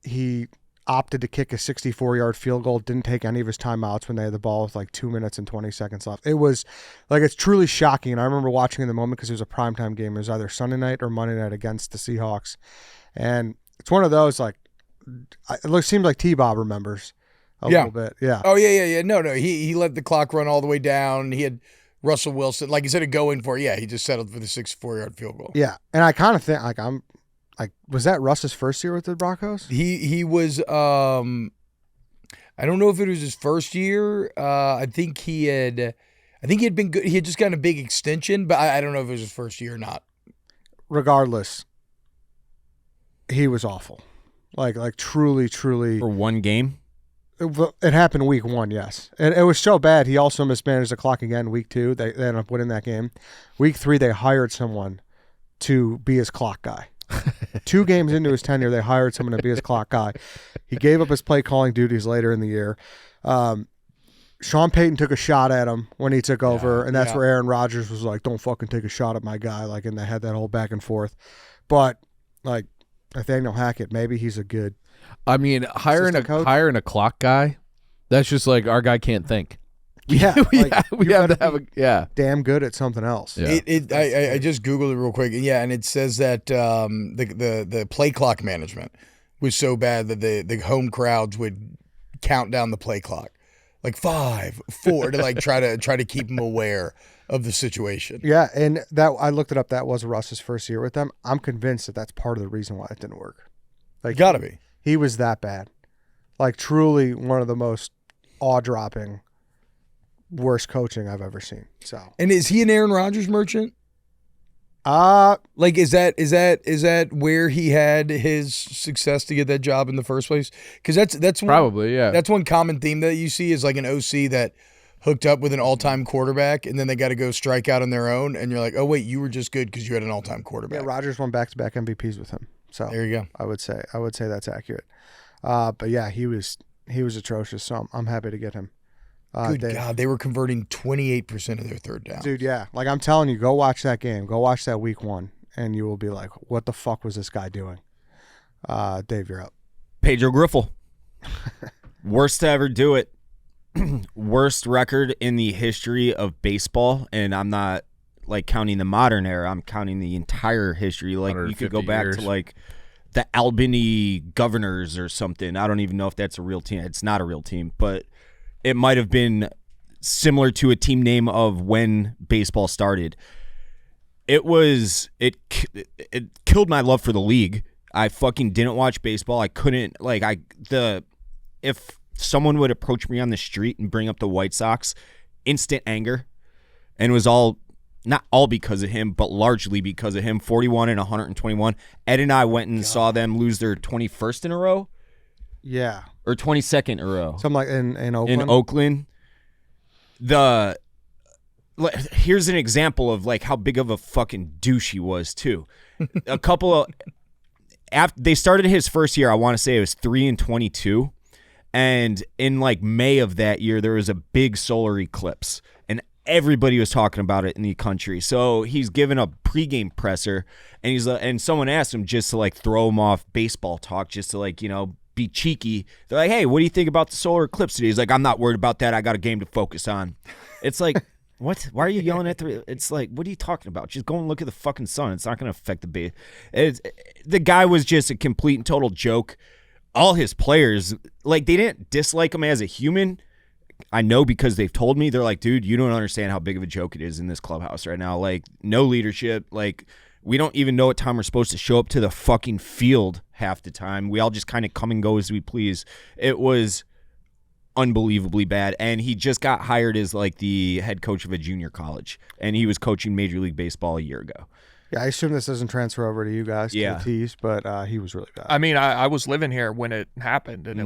He opted to kick a 64-yard field goal, didn't take any of his timeouts when they had the ball with like 2 minutes and 20 seconds left. It was like, it's truly shocking. And I remember watching in the moment because it was a primetime game. It was either Sunday night or Monday night against the Seahawks. And it's one of those, like, it seems like T-Bob remembers a little bit. Yeah. Oh, yeah. No. He let the clock run all the way down. He had Russell Wilson, like, instead of going for it, he just settled for the 64-yard field goal. Yeah. And I kind of think, was that Russ's first year with the Broncos? He was, I don't know if it was his first year. I think he had been good. He had just gotten a big extension, but I don't know if it was his first year or not. Regardless, he was awful. Like truly. For one game? It happened week 1, yes. And it was so bad, he also mismanaged the clock again week 2. They ended up winning that game. Week 3, they hired someone to be his clock guy. 2 games into his tenure, they hired someone to be his clock guy. He gave up his play calling duties later in the year. Sean Payton took a shot at him when he took over, and that's where Aaron Rodgers was like, don't fucking take a shot at my guy. Like, and they had that whole back and forth. But, like, Nathaniel Hackett, maybe he's a good I mean, hiring a clock guy, that's just like our guy can't think. Yeah, we like, have to have damn good at something else. Yeah. I just Googled it real quick. Yeah, and it says that the play clock management was so bad that the home crowds would count down the play clock, like 5, 4, to like try to keep them aware of the situation. Yeah, and that I looked it up. That was Russ's first year with them. I'm convinced that that's part of the reason why it didn't work. Like, Gotta be. He was that bad. Like, truly one of the most awe-dropping, worst coaching I've ever seen. So, And is he an Aaron Rodgers merchant? Like, is that where he had his success to get that job in the first place? Because that's probably, yeah. That's one common theme that you see is like an OC that hooked up with an all-time quarterback, and then they got to go strike out on their own, and you're like, oh wait, you were just good because you had an all-time quarterback. yeah, Rodgers won back-to-back MVPs with him. So There you go. I would say that's accurate. But yeah, he was atrocious. So I'm happy to get him. Good God, they were converting 28% of their third down. Dude, yeah. Like, I'm telling you, go watch that game. Go watch that week 1, and you will be like, what the fuck was this guy doing? Dave, you're up. Pedro Griffel. Worst to ever do it. Worst record in the history of baseball, and I'm not like counting the modern era. I'm counting the entire history. Like, you could go back to like the Albany Governors or something. I don't even know if that's a real team. It's not a real team, but it might have been similar to a team name of when baseball started. It killed my love for the league. I fucking didn't watch baseball. I couldn't if someone would approach me on the street and bring up the White Sox, instant anger, and it was not all because of him, but largely because of him. 41 and 121. Ed and I went and saw them lose their 21st in a row. Yeah. Or 22nd in a row. Something like in Oakland. In Oakland. Here's an example of like how big of a fucking douche he was too. A couple of after they started his first year, I want to say it was 3-22. And in like May of that year, there was a big solar eclipse, and everybody was talking about it in the country. So he's given a pregame presser, and and someone asked him just to like throw him off baseball talk, just to like, be cheeky. They're like, hey, what do you think about the solar eclipse today? He's like, I'm not worried about that. I got a game to focus on. It's like, what? Why are you yelling at it's like, what are you talking about? Just go and look at the fucking sun. It's not going to affect the base. The guy was just a complete and total joke. All his players, like, they didn't dislike him as a human. I know because they've told me. They're like, dude, you don't understand how big of a joke it is in this clubhouse right now. Like, no leadership. Like, we don't even know what time we're supposed to show up to the fucking field half the time. We all just kind of come and go as we please. It was unbelievably bad. And he just got hired as, like, the head coach of a junior college. And he was coaching Major League Baseball a year ago. Yeah, I assume this doesn't transfer over to you guys, to the T's, but he was really bad. I mean, I was living here when it happened, and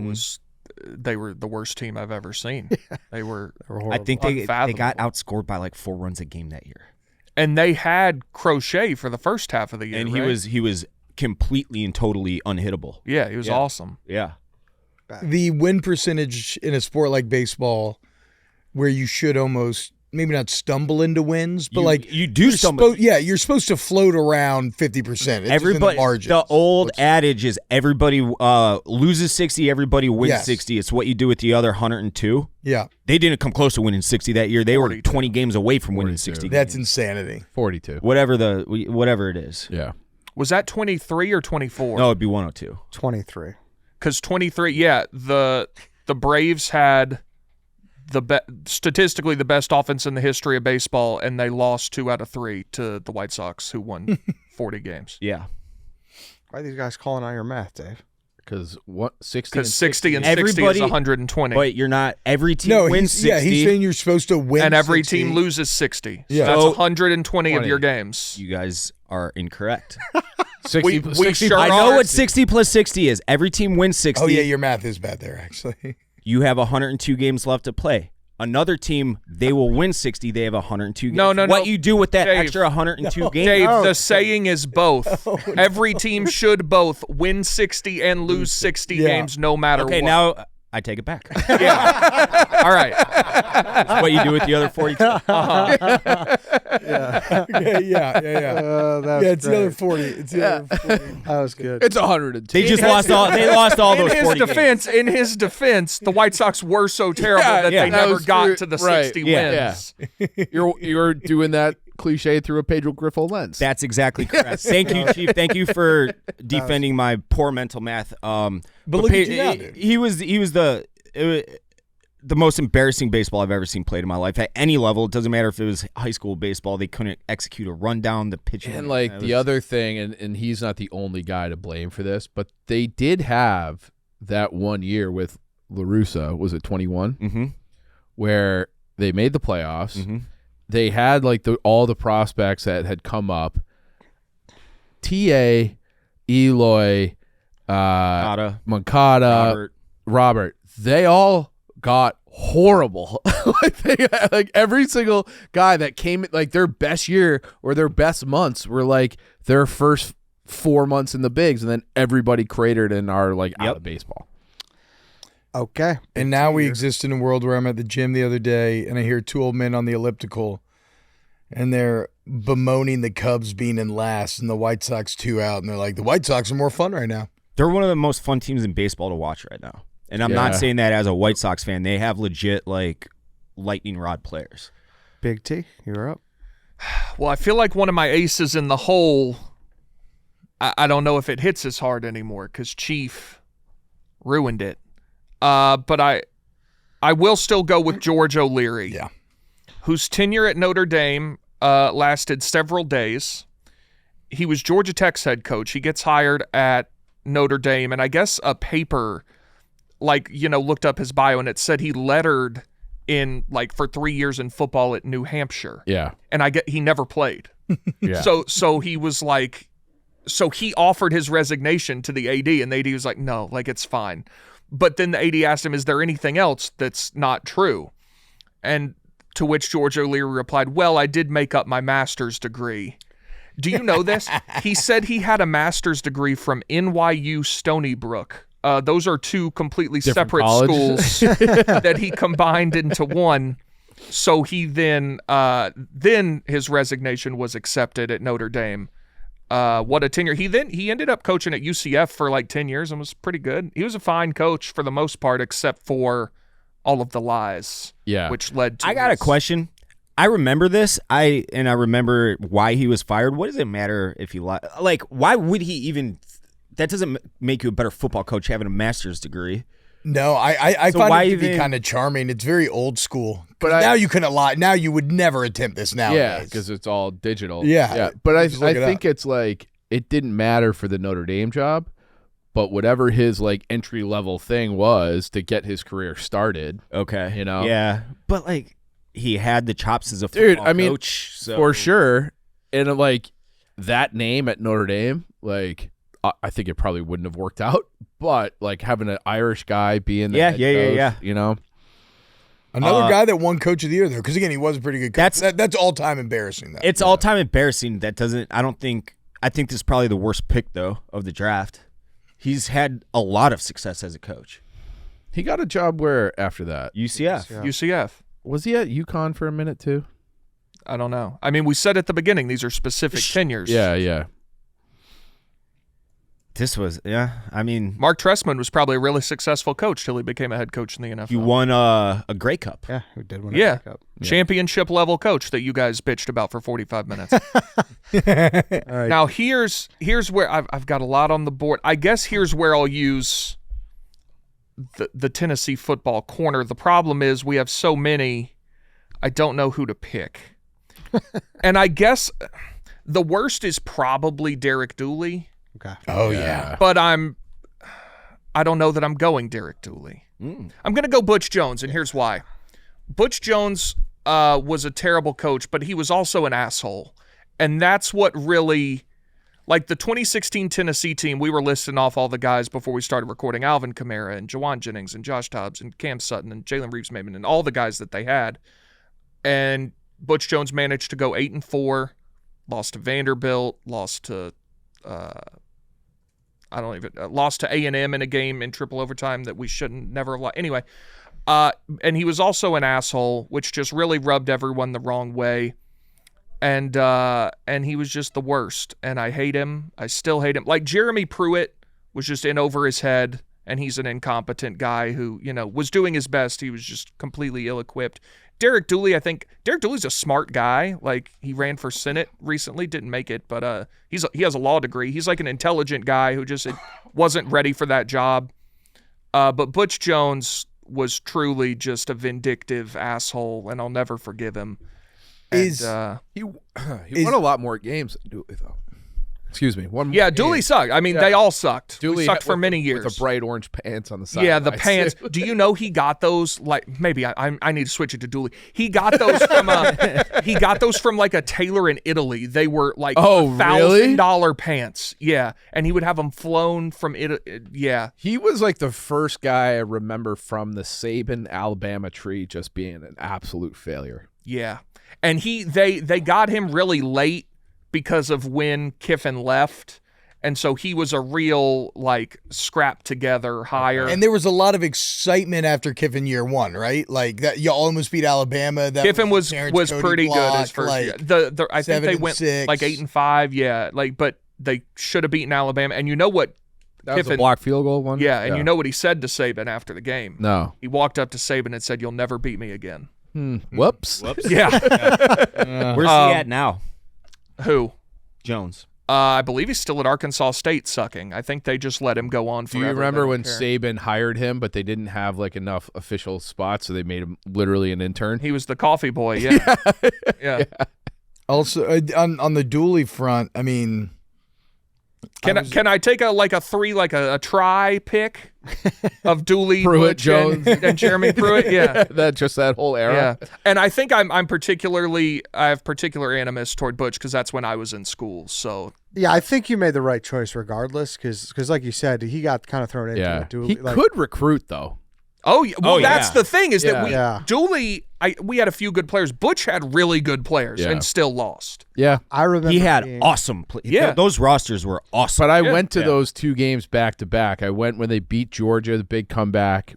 they were the worst team I've ever seen. They were I think they got outscored by like 4 runs a game that year. And they had Crochet for the first half of the year, and he was completely and totally unhittable. Yeah, he was awesome. Yeah. The win percentage in a sport like baseball, where you should almost maybe not stumble into wins, but you do stumble. You're supposed to float around 50%. Everybody, the old adage is everybody loses 60, everybody wins 60. It's what you do with the other 102. Yeah. They didn't come close to winning 60 that year. They 42. Were 20 games away from winning 60 games. That's insanity. 42. Whatever it is. Yeah. Was that 23 or 24? No, it'd be 102. 23. Because 23, the Braves had statistically the best offense in the history of baseball, and they lost 2 out of 3 to the White Sox, who won 40 games. Yeah. Why are these guys calling out your math, Dave? Because 60 and 60 is 120. But you're not. Every team wins 60. Yeah, he's saying you're supposed to win and every 60. team loses 60. Yeah. So that's 120 of your games. You guys are incorrect. 60, we 60 sure I know are. what 60 plus 60 is. Every team wins 60. Oh, yeah, your math is bad there, actually. You have 102 games left to play. Another team, they will win 60. They have 102 games. No. What you do with that Dave, extra 102 games? Dave, the saying is both. Every team should both win 60 and lose 60 games no matter what. Okay, now I take it back. Yeah. All right. That's what you do with the other 42. It's the other 40. It's the other 40. That was good. It's 100. They just lost all. They lost all those 40 games. In his defense, the White Sox were so terrible that they that never was got true. to the Right. 60 Yeah. wins. You're doing that cliche through a Pedro Griffo lens. That's exactly correct. Thank you, Chief. Thank you for defending my poor mental math. But look at you now, dude. He was the most embarrassing baseball I've ever seen played in my life at any level. It doesn't matter if it was high school baseball. They couldn't execute a rundown, the pitching. And like the other thing, and he's not the only guy to blame for this, but they did have that 1 year with La Russa, was it 21? Mm-hmm. Where they made the playoffs. Mm-hmm. They had like all the prospects that had come up. T.A., Eloy, Moncada, Robert. They all got horrible. like every single guy that came, like their best year or their best months were like their first 4 months in the bigs, and then everybody cratered and are like out of baseball. Okay. And now we exist in a world where I'm at the gym the other day and I hear two old men on the elliptical and they're bemoaning the Cubs being in last and the White Sox 2 out. And they're like, the White Sox are more fun right now. They're one of the most fun teams in baseball to watch right now. And I'm not saying that as a White Sox fan. They have legit like lightning rod players. Big T, you're up. Well, I feel like one of my aces in the hole, I don't know if it hits as hard anymore because Chief ruined it. But I will still go with George O'Leary, whose tenure at Notre Dame lasted several days. He was Georgia Tech's head coach. He gets hired at Notre Dame, and I guess a paper, looked up his bio, and it said he lettered in for 3 years in football at New Hampshire. Yeah, and he never played. Yeah. So he was so he offered his resignation to the AD, and the AD was like, no, it's fine. But then the AD asked him, is there anything else that's not true? And to which George O'Leary replied, well, I did make up my master's degree. Do you know this? He said he had a master's degree from NYU Stony Brook. Those are two completely separate schools that he combined into one. So he then his resignation was accepted at Notre Dame. What a tenure. He ended up coaching at UCF for 10 years and was pretty good. He was a fine coach for the most part, except for all of the lies. Yeah. Which led to I got a question. I remember this. I remember why he was fired. What does it matter if he lied? Why would he even? That doesn't make you a better football coach having a master's degree. No, I find it to be kind of charming. It's very old school. But now you couldn't lie. Now you would never attempt this nowadays. Yeah, because it's all digital. Yeah. But I think it's it didn't matter for the Notre Dame job, but whatever his entry level thing was to get his career started. Okay. Yeah. But he had the chops as a football coach. So. For sure. And that name at Notre Dame, I think it probably wouldn't have worked out. But having an Irish guy being the head coach, Another guy that won Coach of the Year, though, because, again, he was a pretty good coach. That's all-time embarrassing, though. It's all-time embarrassing. That doesn't – I think this is probably the worst pick, though, of the draft. He's had a lot of success as a coach. He got a job where after that? UCF. Was he at UConn for a minute, too? I don't know. I mean, we said at the beginning, these are specific tenures. Yeah. This was, I mean. Mark Trestman was probably a really successful coach till he became a head coach in the NFL. He won a Grey Cup. Yeah, who did win a Grey Cup. Championship level coach that you guys bitched about for 45 minutes. All right. Now, here's where I've got a lot on the board. I guess here's where I'll use the Tennessee football corner. The problem is we have so many, I don't know who to pick. And I guess the worst is probably Derek Dooley. Okay. Oh, yeah. But I don't know that I'm going Derek Dooley. I'm going to go Butch Jones, and here's why. Butch Jones was a terrible coach, but he was also an asshole. And that's what really Like the 2016 Tennessee team, we were listing off all the guys before we started recording. Alvin Kamara and Jawan Jennings and Josh Dobbs and Cam Sutton and Jalen Reeves-Maybin and all the guys that they had. And Butch Jones managed to go 8-4, lost to Vanderbilt, lost to lost to A&M in a game in triple overtime that we shouldn't never have lost. Anyway, and he was also an asshole, which just really rubbed everyone the wrong way. And he was just the worst. And I hate him. I still hate him. Like Jeremy Pruitt was just in over his head, and he's an incompetent guy who, was doing his best. He was just completely ill-equipped. Derek Dooley, I think Derek Dooley's a smart guy. Like, he ran for Senate recently, didn't make it, but he has a law degree. He's like an intelligent guy who just wasn't ready for that job. But Butch Jones was truly just a vindictive asshole, and I'll never forgive him. And, he won a lot more games than Dooley, though. Excuse me. Yeah, Dooley sucked. I mean, they all sucked. Dooley sucked for many years. With the bright orange pants on the side. Yeah, the pants. Do you know he got those? Like, maybe I need to switch it to Dooley. He got those from like a tailor in Italy. They were like $1,000 pants. Yeah, and he would have them flown from Italy. Yeah, he was like the first guy I remember from the Saban, Alabama tree just being an absolute failure. Yeah, and they got him really late because of when Kiffin left. And so he was a real, like, scrap together hire. And there was a lot of excitement after Kiffin year one, right? Like, that you almost beat Alabama. That Kiffin was pretty good his first year. I think they went 7-6. like 8-5, yeah. Like, but they should have beaten Alabama. And you know what? That was a block field goal one? Yeah, and you know what he said to Saban after the game? No. He walked up to Saban and said, "You'll never beat me again." Whoops. Yeah. Where's he at now? Who? Jones. I believe he's still at Arkansas State sucking. I think they just let him go on forever. Do you remember when Saban hired him, but they didn't have like enough official spots, so they made him literally an intern? He was the coffee boy, yeah. Yeah. Also, on the Dooley front, I mean... Can I take a try pick of Dooley, Pruitt, Butch, Jones, and Jeremy Pruitt? Yeah, that whole era. Yeah, and I think I have particular animus toward Butch because that's when I was in school. So yeah, I think you made the right choice regardless because like you said, he got kind of thrown into it. Dooley, he could recruit though. Oh, well, that's the thing is that Dooley, we had a few good players. Butch had really good players and still lost. Yeah. I remember he had awesome players. Yeah. Those rosters were awesome. But I went to those two games back to back. I went when they beat Georgia, the big comeback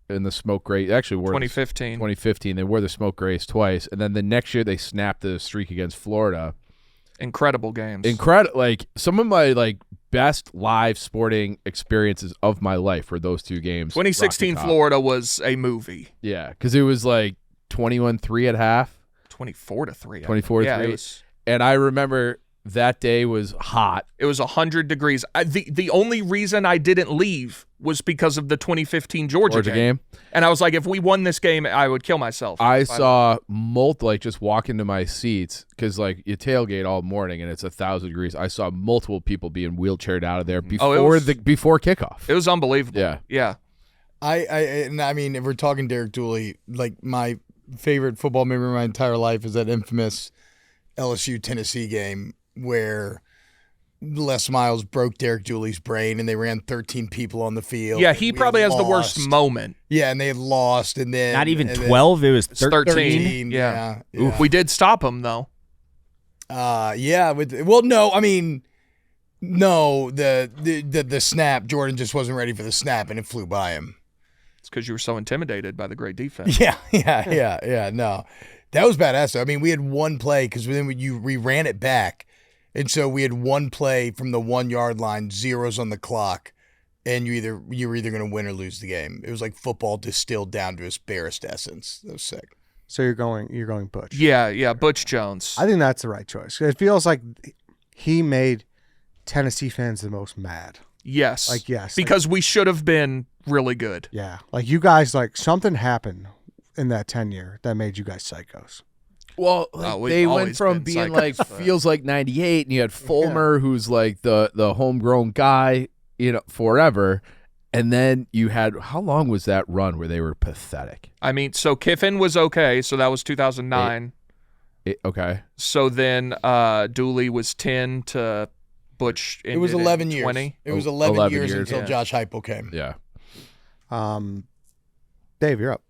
in the smoke gray. Actually, 2015. They wore the smoke grays twice. And then the next year they snapped the streak against Florida. Incredible games. Like some of my best live sporting experiences of my life were those two games. 2016 Florida was a movie. Yeah, because it was like 21-3 at half. 24-3. 24-3. And I remember that day was hot. It was 100 degrees. The only reason I didn't leave was because of the 2015 Georgia game. And I was like, if we won this game, I would kill myself. I saw just walk into my seats because you tailgate all morning and it's 1,000 degrees. I saw multiple people being wheelchaired out of there before kickoff. It was unbelievable. Yeah. I mean, if we're talking Derek Dooley, like my favorite football memory of my entire life is that infamous LSU Tennessee game where Les Miles broke Derek Dooley's brain and they ran 13 people on the field. Yeah, he probably has the worst moment. Yeah, and they had lost, and then not even 12. It was 13. Yeah. We did stop him though. The snap. Jordan just wasn't ready for the snap, and it flew by him. It's because you were so intimidated by the great defense. Yeah. No, that was badass. Though. I mean, we had one play because then we ran it back. And so we had one play from the 1 yard line, zeros on the clock, and you were either going to win or lose the game. It was like football distilled down to its barest essence. That was sick. So you're going Butch. Yeah, Butch Jones. I think that's the right choice. It feels like he made Tennessee fans the most mad. Yes. Because we should have been really good. Yeah. Like you guys, something happened in that tenure that made you guys psychos. Well, they went from being feels like 98, and you had Fulmer, who's like the homegrown guy, forever. And then you had, how long was that run where they were pathetic? I mean, so Kiffin was okay, so that was 2009. Okay. So then Dooley was 10 to Butch. It was 11 years. 20. It was 11 years years, until yeah. Josh Heupel came. Yeah. Dave, you're up.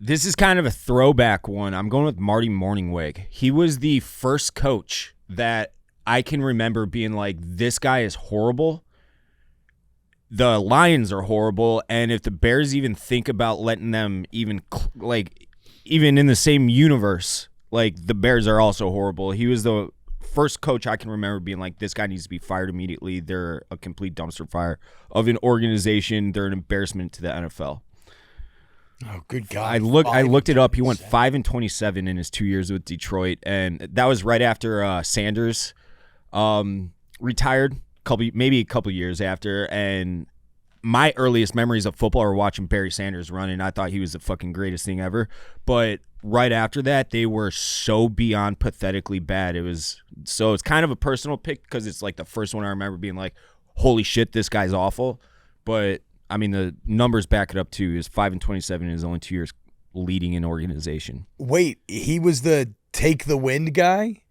This is kind of a throwback one. I'm going with Marty Morningweg. He was the first coach that I can remember being like, this guy is horrible. The Lions are horrible. And if the Bears even think about letting them even in the same universe, like the Bears are also horrible. He was the first coach I can remember being like, this guy needs to be fired immediately. They're a complete dumpster fire of an organization. They're an embarrassment to the NFL. Oh, good God! I looked it up. He went 5-27 in his 2 years with Detroit, and that was right after Sanders retired. Maybe a couple years after. And my earliest memories of football are watching Barry Sanders run, and I thought he was the fucking greatest thing ever. But right after that, they were so beyond pathetically bad. It's kind of a personal pick because it's like the first one I remember being like, "Holy shit, this guy's awful." But I mean, the numbers back it up too. Is 5-27 in his only 2 years leading an organization. Wait, he was the take the wind guy?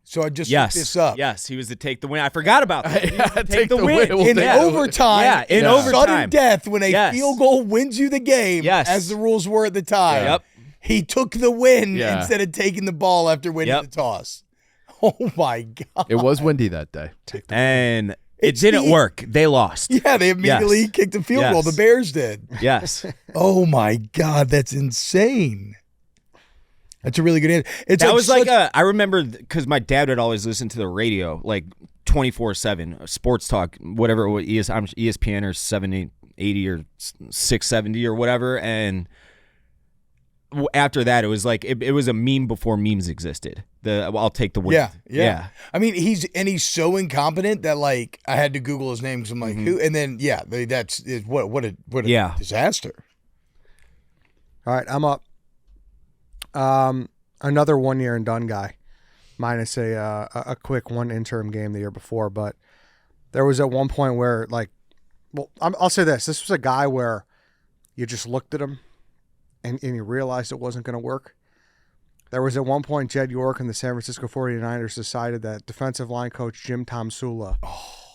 So I just looked this up. Yes, he was the take the win. I forgot about that. He was the Take the win. In overtime, Yeah, in sudden overtime. death when a field goal wins you the game, Yes. as the rules were at the time. Yep. He took the win Yeah. instead of taking the ball after winning Yep. the toss. Oh my God! It was windy that day. And it didn't work. They lost. Yeah, they immediately Yes. kicked the field goal. Yes. The Bears did. Yes. Oh my God, that's insane. That's a really good answer. That was like I remember because my dad would always listen to the radio like 24/7, sports talk, whatever it was, ESPN or 780 or 670 or whatever. And after that, it was like it was a meme before memes existed. I'll take the win. Yeah. I mean, he's so incompetent that like I had to Google his name because I'm like, who? And then what a disaster. All right, I'm up. Another 1 year and done guy, minus a quick one interim game the year before. But there was at one point where I'll say this: this was a guy where you just looked at him and you realized it wasn't going to work. There was at one point Jed York and the San Francisco 49ers decided that defensive line coach Jim Tomsula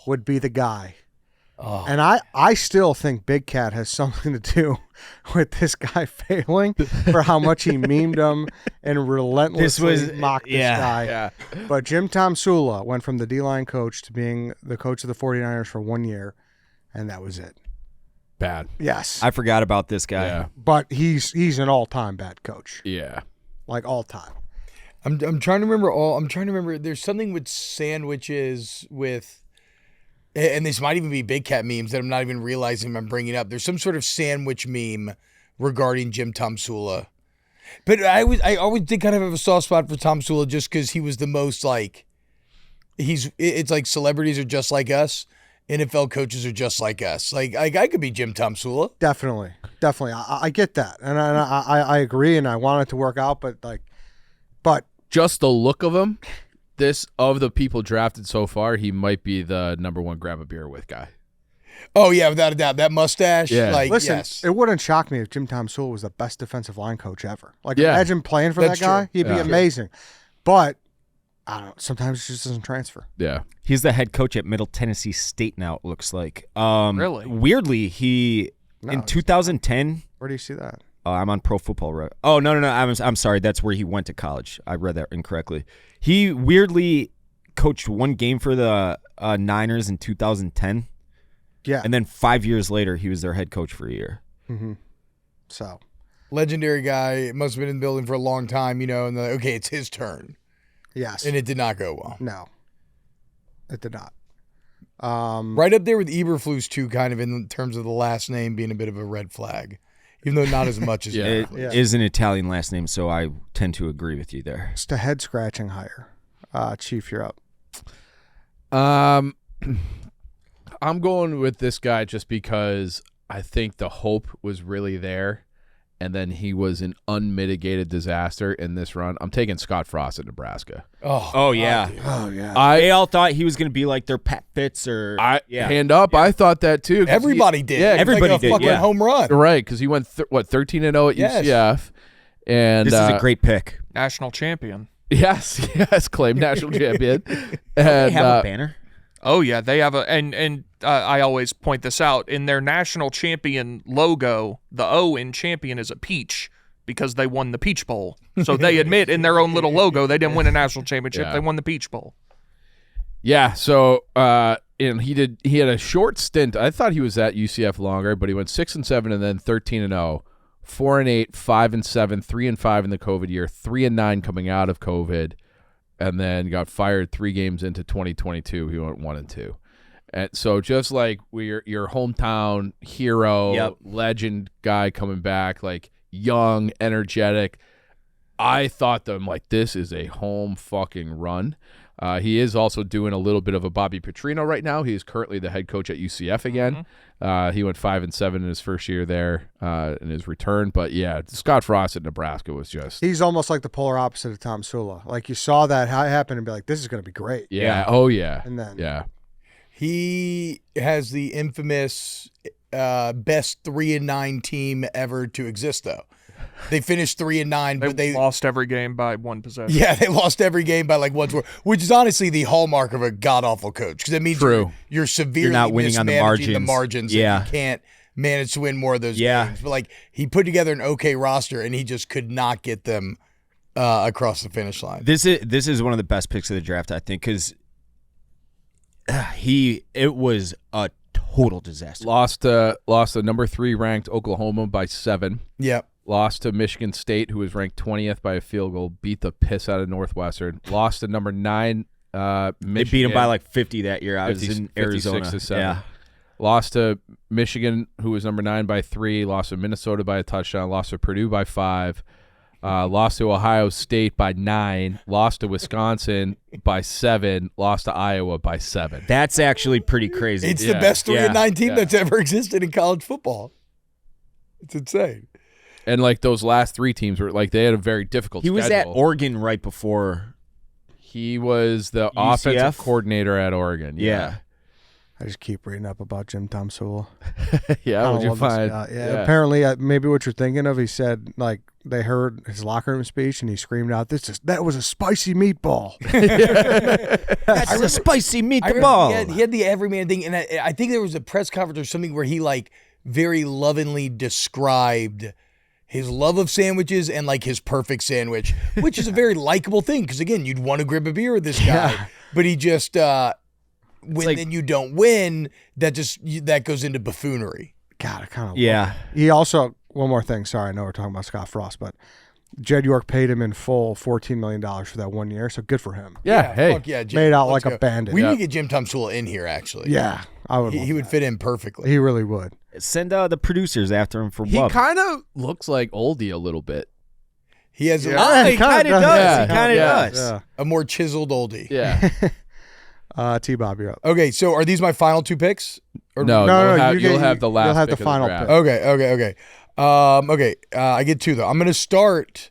would be the guy. And I still think Big Cat has something to do with this guy failing for how much he memed him and relentlessly mocked this guy. Yeah. But Jim Tomsula went from the D-line coach to being the coach of the 49ers for 1 year, and that was it. Bad. Yes. I forgot about this guy. Yeah. But he's an all-time bad coach. Yeah. Like all time. I'm trying to remember. There's something with sandwiches with. And this might even be Big Cat memes that I'm not even realizing I'm bringing up. There's some sort of sandwich meme regarding Jim Tomsula. But I always did kind of have a soft spot for Tomsula just because he was the most like, it's like celebrities are just like us. NFL coaches are just like us. Like I could be Jim Tomsula. Definitely. I get that. And I agree, and I want it to work out, but Just the look of him, of the people drafted so far, he might be the number one grab a beer with guy. Oh, yeah, without a doubt. That mustache. Yeah. listen, yes. it wouldn't shock me if Jim Tomsula was the best defensive line coach ever. Like, Yeah. imagine playing for That's that guy. true. He'd be Yeah. amazing. But I don't know. Sometimes it just doesn't transfer. Yeah. He's the head coach at Middle Tennessee State now, it looks like. Really? Weirdly, in 2010, Where do you see that? I'm on Pro Football. Oh, no. I'm sorry. That's where he went to college. I read that incorrectly. He weirdly coached one game for the Niners in 2010. Yeah. And then 5 years later, he was their head coach for a year. Mm-hmm. So. Legendary guy. Must have been in the building for a long time, and okay, it's his turn. Yes. And it did not go well. No. It did not. Right up there with Eberflus, too, kind of in terms of the last name being a bit of a red flag, even though not as much as Yeah. It Eberflus. is an Italian last name, so I tend to agree with you there. Just a head-scratching hire. Chief, you're up. I'm going with this guy just because I think the hope was really there, and then he was an unmitigated disaster in this run. I'm taking Scott Frost at Nebraska. Oh, yeah. dude. Oh, yeah. They all thought he was going to be like their Pat Fitz or Hand up, I thought that too. 'Cause Everybody did. Yeah, It was everybody like a did, fucking yeah. home run. right, because he went 13-0 at Yes. UCF, and This is a great pick. National champion. yes, claimed national champion. They And have a banner. Oh yeah, they have I always point this out in their national champion logo. The O in champion is a peach because they won the Peach Bowl. So they admit in their own little logo they didn't win a national championship. Yeah. They won the Peach Bowl. Yeah, so and he had a short stint. I thought he was at UCF longer, but he went 6-7 and then 13-0, 4-8, 5-7, 3-5 in the COVID year, 3-9 coming out of COVID, and then got fired 3 games into 2022. He went 1-2. And so just like your hometown hero, legend guy coming back, like young, energetic, I thought them like this is a home fucking run. He is also doing a little bit of a Bobby Petrino right now. He is currently the head coach at UCF again. He went 5-7 in his first year there in his return. But yeah, Scott Frost at Nebraska was just. He's almost like the polar opposite of Tom Sula. Like you saw that happen and be like, this is going to be great. Yeah. Oh yeah. And then he has the infamous best 3-9 team ever to exist, though. They finished 3-9, but they lost every game by 1 possession. Yeah, they lost every game by like 1 score, which is honestly the hallmark of a god awful coach because it means you're severely not winning on the margins. Yeah, and you can't manage to win more of those games. But like he put together an okay roster and he just could not get them across the finish line. This is one of the best picks of the draft, I think, because it was a total disaster. Lost the number 3 ranked Oklahoma by 7. Yep. Lost to Michigan State, who was ranked 20th by a field goal. Beat the piss out of Northwestern. Lost to number 9 Michigan. They beat them by like 50 that year. I was in Arizona. 56-7. Yeah. Lost to Michigan, who was number 9 by 3. Lost to Minnesota by a touchdown. Lost to Purdue by 5. Lost to Ohio State by 9. Lost to Wisconsin by 7. Lost to Iowa by 7. That's actually pretty crazy. It's the best 3-9 team that's ever existed in college football. It's insane. And like those last 3 teams were like they had a very difficult schedule. He was at Oregon right before. He was the UCF? offensive coordinator at Oregon. Yeah. I just keep reading up about Jim Tom Sewell. Yeah, what'd you find? Yeah, apparently, maybe what you're thinking of, he said, like, they heard his locker room speech and he screamed out, that was a spicy meatball. That's a spicy meatball. He had the everyman thing, and I think there was a press conference or something where he, like, very lovingly described his love of sandwiches and, like, his perfect sandwich, which is a very likable thing because, again, you'd want to grab a beer with this guy, but he just then you don't win, that goes into buffoonery. God, I kind of He also, one more thing, sorry, I know we're talking about Scott Frost, but Jed York paid him in full $14 million for that 1 year, so good for him. Yeah, hey. Fuck yeah, Jim, made out like a bandit. We need to get Jim Tom Sewell in here, actually. Yeah, I would. He would fit in perfectly. He really would. Send the producers after him for He Bub. kind of looks like Oldie a little bit. He has he kind of does. He kind of does. A more chiseled oldie. Yeah. T-Bob, you're up. Okay, so are these my final 2 picks? Or no, you'll have the last. You'll have the pick final of the pick. Okay. I get 2 though. I'm going to start,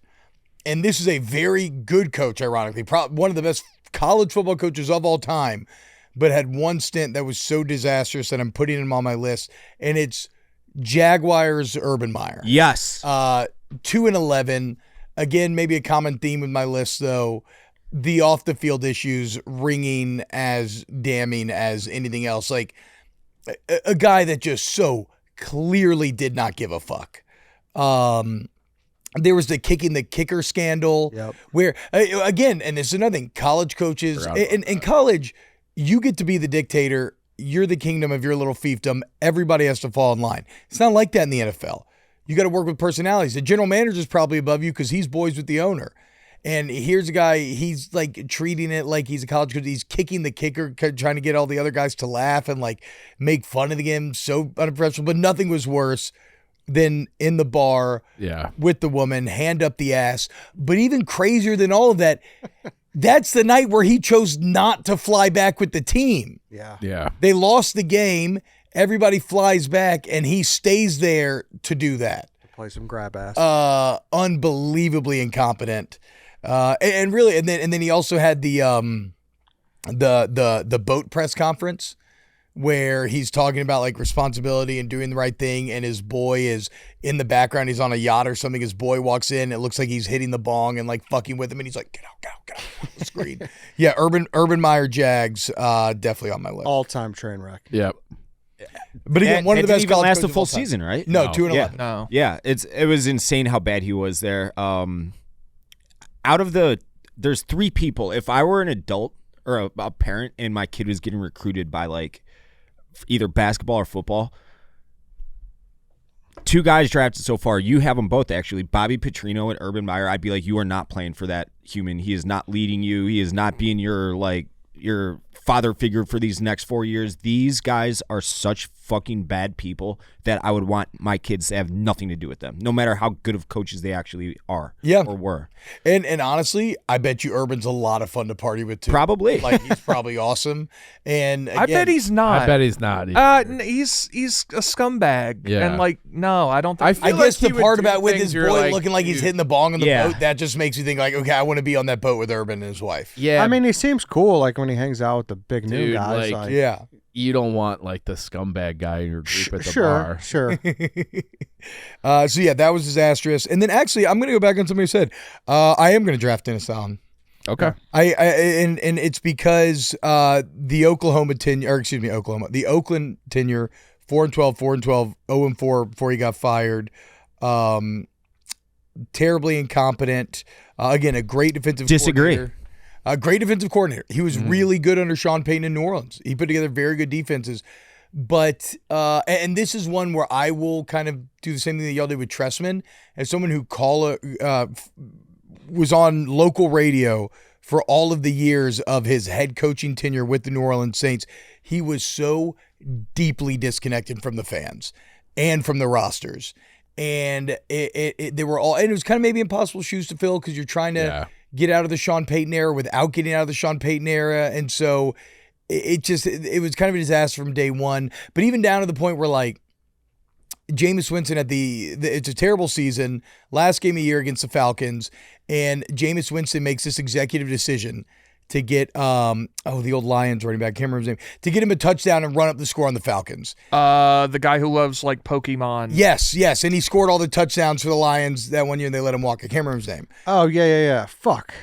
and this is a very good coach, ironically, one of the best college football coaches of all time, but had one stint that was so disastrous that I'm putting him on my list, and it's Jaguars Urban Meyer. Yes. 2-11. Again, maybe a common theme with my list though. The off the field issues ringing as damning as anything else. Like a guy that just so clearly did not give a fuck. There was the kicking the kicker scandal where, again, and this is another thing, college coaches, in college, you get to be the dictator. You're the kingdom of your little fiefdom. Everybody has to fall in line. It's not like that in the NFL. You got to work with personalities. The general manager is probably above you because he's boys with the owner. And here's a guy, he's like treating it like he's a college coach. He's kicking the kicker, trying to get all the other guys to laugh and like make fun of the game. So unprofessional. But nothing was worse than in the bar with the woman, hand up the ass. But even crazier than all of that, that's the night where he chose not to fly back with the team. Yeah. They lost the game. Everybody flies back, and he stays there to do that. Play some grab ass. Unbelievably incompetent. And then he also had the boat press conference where he's talking about like responsibility and doing the right thing, and his boy is in the background. He's on a yacht or something. His boy walks in. It looks like he's hitting the bong and like fucking with him, and he's like, get out on the screen. Yeah, Urban Meyer Jags, definitely on my list. All-time train wreck. Yof But again, one of the best didn't even college last a coaches of full all time. season, right? No, No. 2-11. No. Yeah, it was insane how bad he was there. There's 3 people. If I were an adult or a parent and my kid was getting recruited by like either basketball or football, 2 guys drafted so far. You have them both actually, Bobby Petrino and Urban Meyer. I'd be like, you are not playing for that human. He is not leading you. He is not being your father figure for these next 4 years. These guys are such fucking bad people that I would want my kids to have nothing to do with them, no matter how good of coaches they actually are or were. And honestly, I bet you Urban's a lot of fun to party with too. Probably. Like he's probably awesome. And again, I bet he's not. I bet he's not. He's a scumbag. Yeah. And like, no, I don't think. I feel guess like he the would part do about with things his you're boy like, looking like he's dude. hitting the bong on the Yeah. boat, that just makes you think like, okay, I want to be on that boat with Urban and his wife. Yeah, I mean, he seems cool. Like when he hangs out with the big new Dude, guys. like- Yeah. you don't want like the scumbag guy in your group at the Sure, bar. sure. So yeah, that was disastrous. And then actually, I'm going to go back on something who said, I am going to draft Dennis Allen. Okay. And it's because the Oakland tenure, 4-12, 4-12, 0-4 before he got fired. Terribly incompetent. Again, a great defensive Disagree. coordinator. A great defensive coordinator. He was really good under Sean Payton in New Orleans. He put together very good defenses. But, and this is one where I will kind of do the same thing that y'all did with Tressman. As someone who was on local radio for all of the years of his head coaching tenure with the New Orleans Saints, he was so deeply disconnected from the fans and from the rosters. And they were all, and it was kind of maybe impossible shoes to fill because you're trying to get out of the Sean Payton era without getting out of the Sean Payton era. And so it was kind of a disaster from day one. But even down to the point where like Jameis Winston it's a terrible season, last game of the year against the Falcons, and Jameis Winston makes this executive decision to get the old Lions running back, can't remember his name, to get him a touchdown and run up the score on the Falcons. The guy who loves like Pokemon. Yes, and he scored all the touchdowns for the Lions that one year, and they let him walk. I can't remember his name. Oh, yeah. Fuck.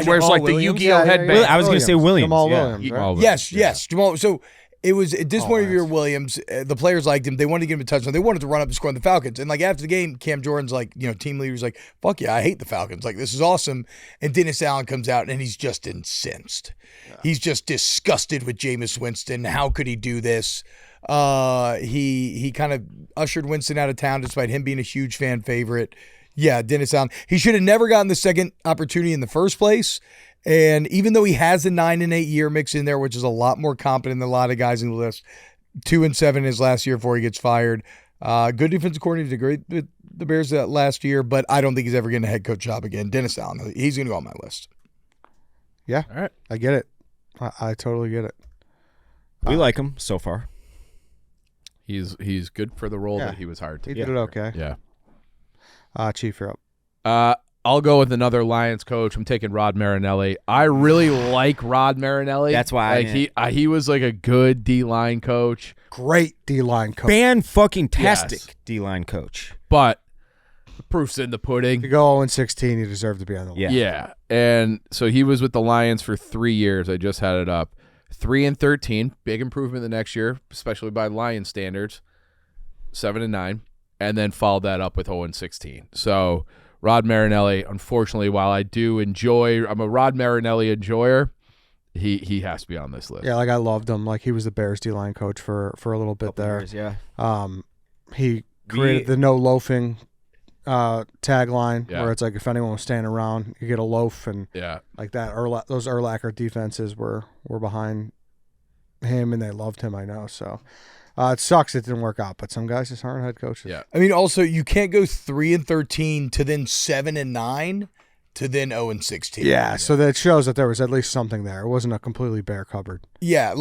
Wears like the Williams? Yu-Gi-Oh Yeah, headband. I was going to say Williams. Jamal yeah. Williams, right? Yes, Jamal. So it was at this point of year, Williams, the players liked him. They wanted to give him a touchdown. They wanted to run up the score on the Falcons. And like after the game, Cam Jordan's like, team leader's like, fuck yeah, I hate the Falcons. Like, this is awesome. And Dennis Allen comes out and he's just incensed. Yeah. He's just disgusted with Jameis Winston. How could he do this? He kind of ushered Winston out of town despite him being a huge fan favorite. Yeah, Dennis Allen. He should have never gotten the second opportunity in the first place. And even though he has a 9 and 8 year mix in there, which is a lot more competent than a lot of guys in the list, 2-7 in his last year before he gets fired. Good defensive coordinator, did great with the Bears that last year, but I don't think he's ever getting a head coach job again. Dennis Allen, he's going to go on my list. Yeah, All right. I get it. I totally get it. We like him so far. He's good for the role Yeah. that he was hired to. He did it okay. Yeah. Chief, you're up. I'll go with another Lions coach. I'm taking Rod Marinelli. I really like Rod Marinelli. That's why he was like a good D-line coach, Great D-line coach. Fan-fucking-tastic Yes. D-line coach. but the proof's in the pudding. To go 0-16, you deserve to be on the list. Yeah. And so he was with the Lions for 3 years. I just had it up. 3-13, big improvement the next year, especially by Lions standards. 7-9, and then followed that up with 0-16. So Rod Marinelli, unfortunately, while I do I'm a Rod Marinelli enjoyer, he has to be on this list. Yeah, like I loved him. Like he was the Bears D-line coach for a little bit there. Years, yeah. He created the no loafing tagline, Yeah. where it's like if anyone was standing around, you get a loaf, and Yeah. like that. Those Urlacher defenses were behind him, and they loved him. I know. So it sucks it didn't work out, but some guys just aren't head coaches. Yeah. I mean, also, you can't go 3-13 to then 7-9 to then 0-16. Yeah, so that shows that there was at least something there. It wasn't a completely bare cupboard. Yeah,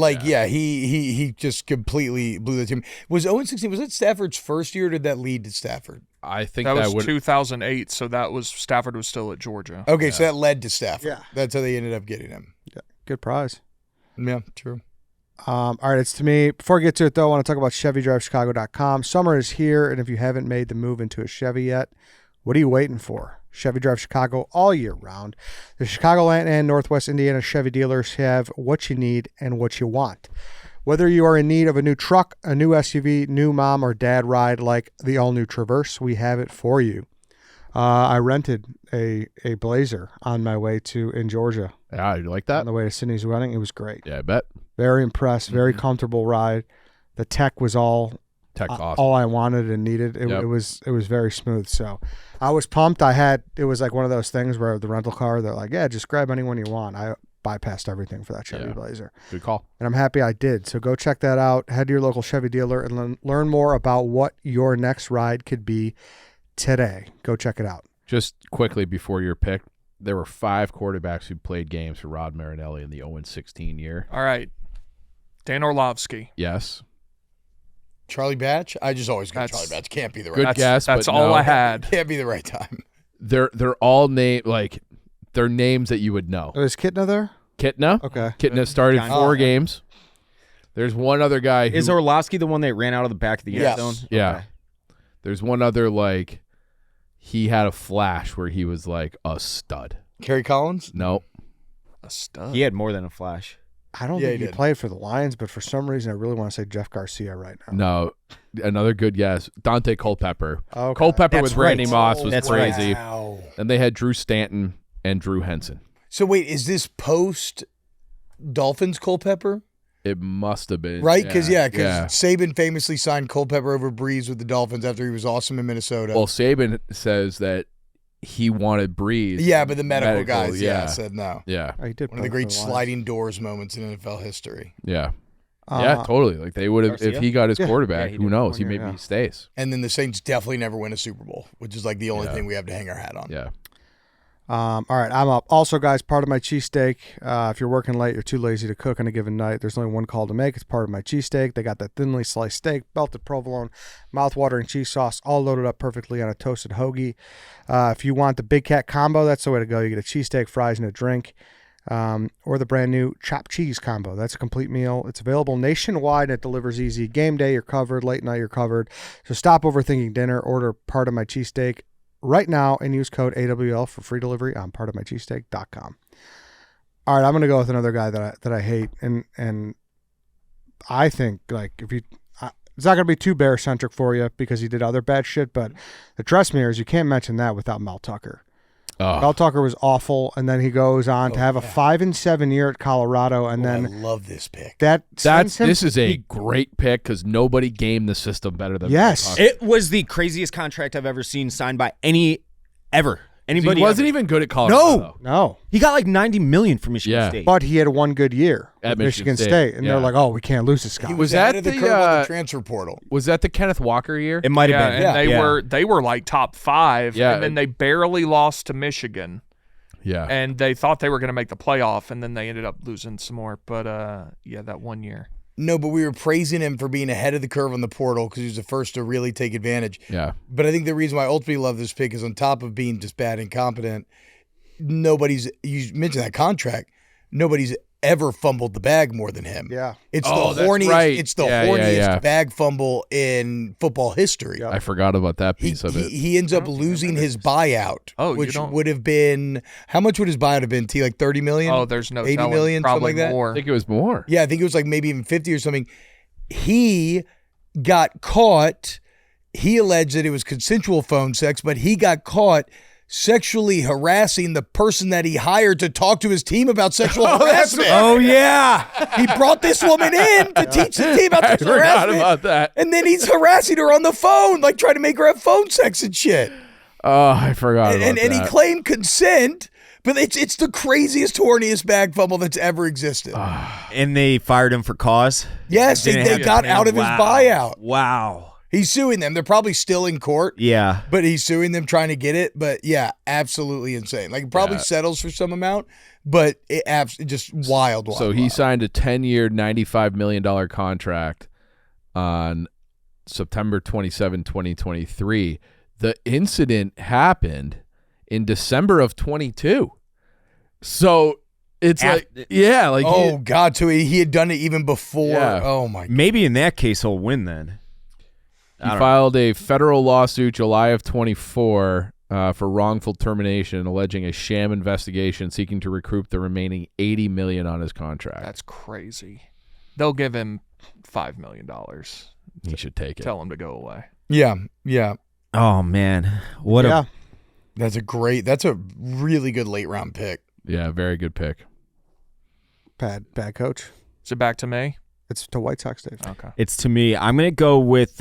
he just completely blew the team. Was 0-16, was that Stafford's first year, or did that lead to Stafford? I think That was would 2008, so that was Stafford was still at Georgia. Okay, so that led to Stafford. Yeah. That's how they ended up getting him. Yeah, good prize. Yeah, true. All right, it's to me. Before I get to it, though, I want to talk about ChevyDriveChicago.com. Summer is here, and if you haven't made the move into a Chevy yet, what are you waiting for? Chevy Drive Chicago all year round. The Chicagoland and Northwest Indiana Chevy dealers have what you need and what you want. Whether you are in need of a new truck, a new SUV, new mom or dad ride like the all-new Traverse, we have it for you. I rented a Blazer on my way in Georgia. Yeah, you like that? On the way to Sydney's wedding. It was great. Yeah, I bet. Very impressed. Very comfortable ride. The tech was Tech's awesome. all I wanted and needed. It was very smooth. So I was pumped. It was like one of those things where the rental car, they're like, yeah, just grab anyone you want. I bypassed everything for that Chevy Blazer. Good call. And I'm happy I did. So go check that out. Head to your local Chevy dealer and learn more about what your next ride could be today. Go check it out. Just quickly before your pick, there were 5 quarterbacks who played games for Rod Marinelli in the 0-16 year. All right. Dan Orlovsky. Yes. Charlie Batch? I just always go Charlie Batch. Can't be the right Good time. guess, That's but all no. I had. Can't be the right time. They're all they're names that you would know. Is Kitna there? Kitna. Okay. Kitna started 4 games. There's one other guy. Is Orlovsky the one that ran out of the back of the end zone? Yeah. Okay. There's one other, he had a flash where he was like a stud. Kerry Collins? No. A stud. He had more than a flash. I don't think he played for the Lions, but for some reason I really want to say Jeff Garcia right now. No. Another good guess. Dante Culpepper. Okay. Culpepper That's with Randy right. Moss was That's crazy. right. Wow. And they had Drew Stanton and Drew Henson. So wait, is this post Dolphins Culpepper? It must have been. Right? Because yeah. Saban famously signed Culpepper over Breeze with the Dolphins after he was awesome in Minnesota. Well, Saban says that he wanted Breeze. yeah, but the medical guys yeah. said no. Yeah. Oh, he did One of the play great for the Lions. sliding doors moments in NFL history. Yeah. Yeah, totally. Like they would have, if Garcia? he got his Yeah. quarterback, Yeah, he who did. knows? 1 He year, maybe yeah. stays. And then the Saints definitely never win a Super Bowl, which is like the only Yeah. thing we have to hang our hat on. Yeah. All right, I'm up. Also, guys, part of my cheesesteak. If you're working late, you're too lazy to cook on a given night, there's only one call to make. It's part of my cheesesteak. They got that thinly sliced steak, belted provolone, mouth-watering cheese sauce, all loaded up perfectly on a toasted hoagie. If you want the Big Cat combo, that's the way to go. You get a cheesesteak, fries, and a drink. Or the brand new chopped cheese combo. That's a complete meal. It's available nationwide and it delivers easy. Game day, you're covered. Late night, you're covered. So stop overthinking dinner. Order part of my cheesesteak right now and use code AWL for free delivery on partofmycheesesteak.com. All right, I'm going to go with another guy that I hate, and I think it's not going to be too Bear centric for you because he did other bad shit, but the Tressmere is you can't mention that without Mel Tucker. Mel Tucker was awful, and then he goes on to have a 5-7 year at Colorado, and I then love this pick. This is a great pick because nobody gamed the system better than Yes. Mel Tucker. It was the craziest contract I've ever seen signed by anybody. He wasn't even good at Colorado. No, He got like $90 million from Michigan Yeah. State. but he had one good year At at Michigan Michigan State, State, and yeah. they're like, "Oh, we can't lose this guy." He Was ahead that of the the, curve on uh, the transfer portal. Was that the Kenneth Walker year? it might have Yeah, been. and they were like top 5, Yeah. and then they barely lost to Michigan, Yeah. and they thought they were going to make the playoff, and then they ended up losing some more. But that 1 year. No, but we were praising him for being ahead of the curve on the portal because he was the first to really take advantage. Yeah. But I think the reason why I ultimately love this pick is on top of being just bad and incompetent, you mentioned that contract, nobody's ever fumbled the bag more than him. Yeah. It's Oh, the that's horniest right. it's the Yeah, horniest yeah. bag fumble in football history. Yeah. I forgot about that He, piece of it. he ends up losing his buyout, Oh, you which don't- would have been how much would his buyout have been? T like 30 million? Oh, there's no 80 telling. million, something Probably like that? more. I think it was more. Yeah, I think it was like maybe even 50 or something. He got caught. He alleged that it was consensual phone sex, but he got caught sexually harassing the person that he hired to talk to his team about sexual harassment. Oh, yeah. He brought this woman in to teach the team about I sexual forgot harassment. about that. And then he's harassing her on the phone, like trying to make her have phone sex and shit. Oh, I forgot about And he that. claimed consent, but it's the craziest, horniest bag fumble that's ever existed. And they fired him for cause. Yes, they Didn't have got to- out of his Wow. buyout. Wow. He's suing them. They're probably still in court, Yeah. but he's suing them trying to get it. But yeah, absolutely insane. Like, probably Yeah. settles for some amount, but it just wild. So he wild. signed a 10-year, $95 million contract on September 27, 2023. The incident happened in December of 22. So It's like Oh God! So he had done it even before. Yeah. Oh my. Maybe in that case he'll win then. he filed a federal lawsuit July of 24 for wrongful termination, alleging a sham investigation seeking to recoup the remaining $80 million on his contract. That's crazy. They'll give him $5 million. He should take it. Tell him to go away. Yeah. Oh man, That's a really good late round pick. Yeah, very good pick. Bad coach. Is it back to me? It's to White Sox, Dave. Okay. It's to me. I'm gonna go with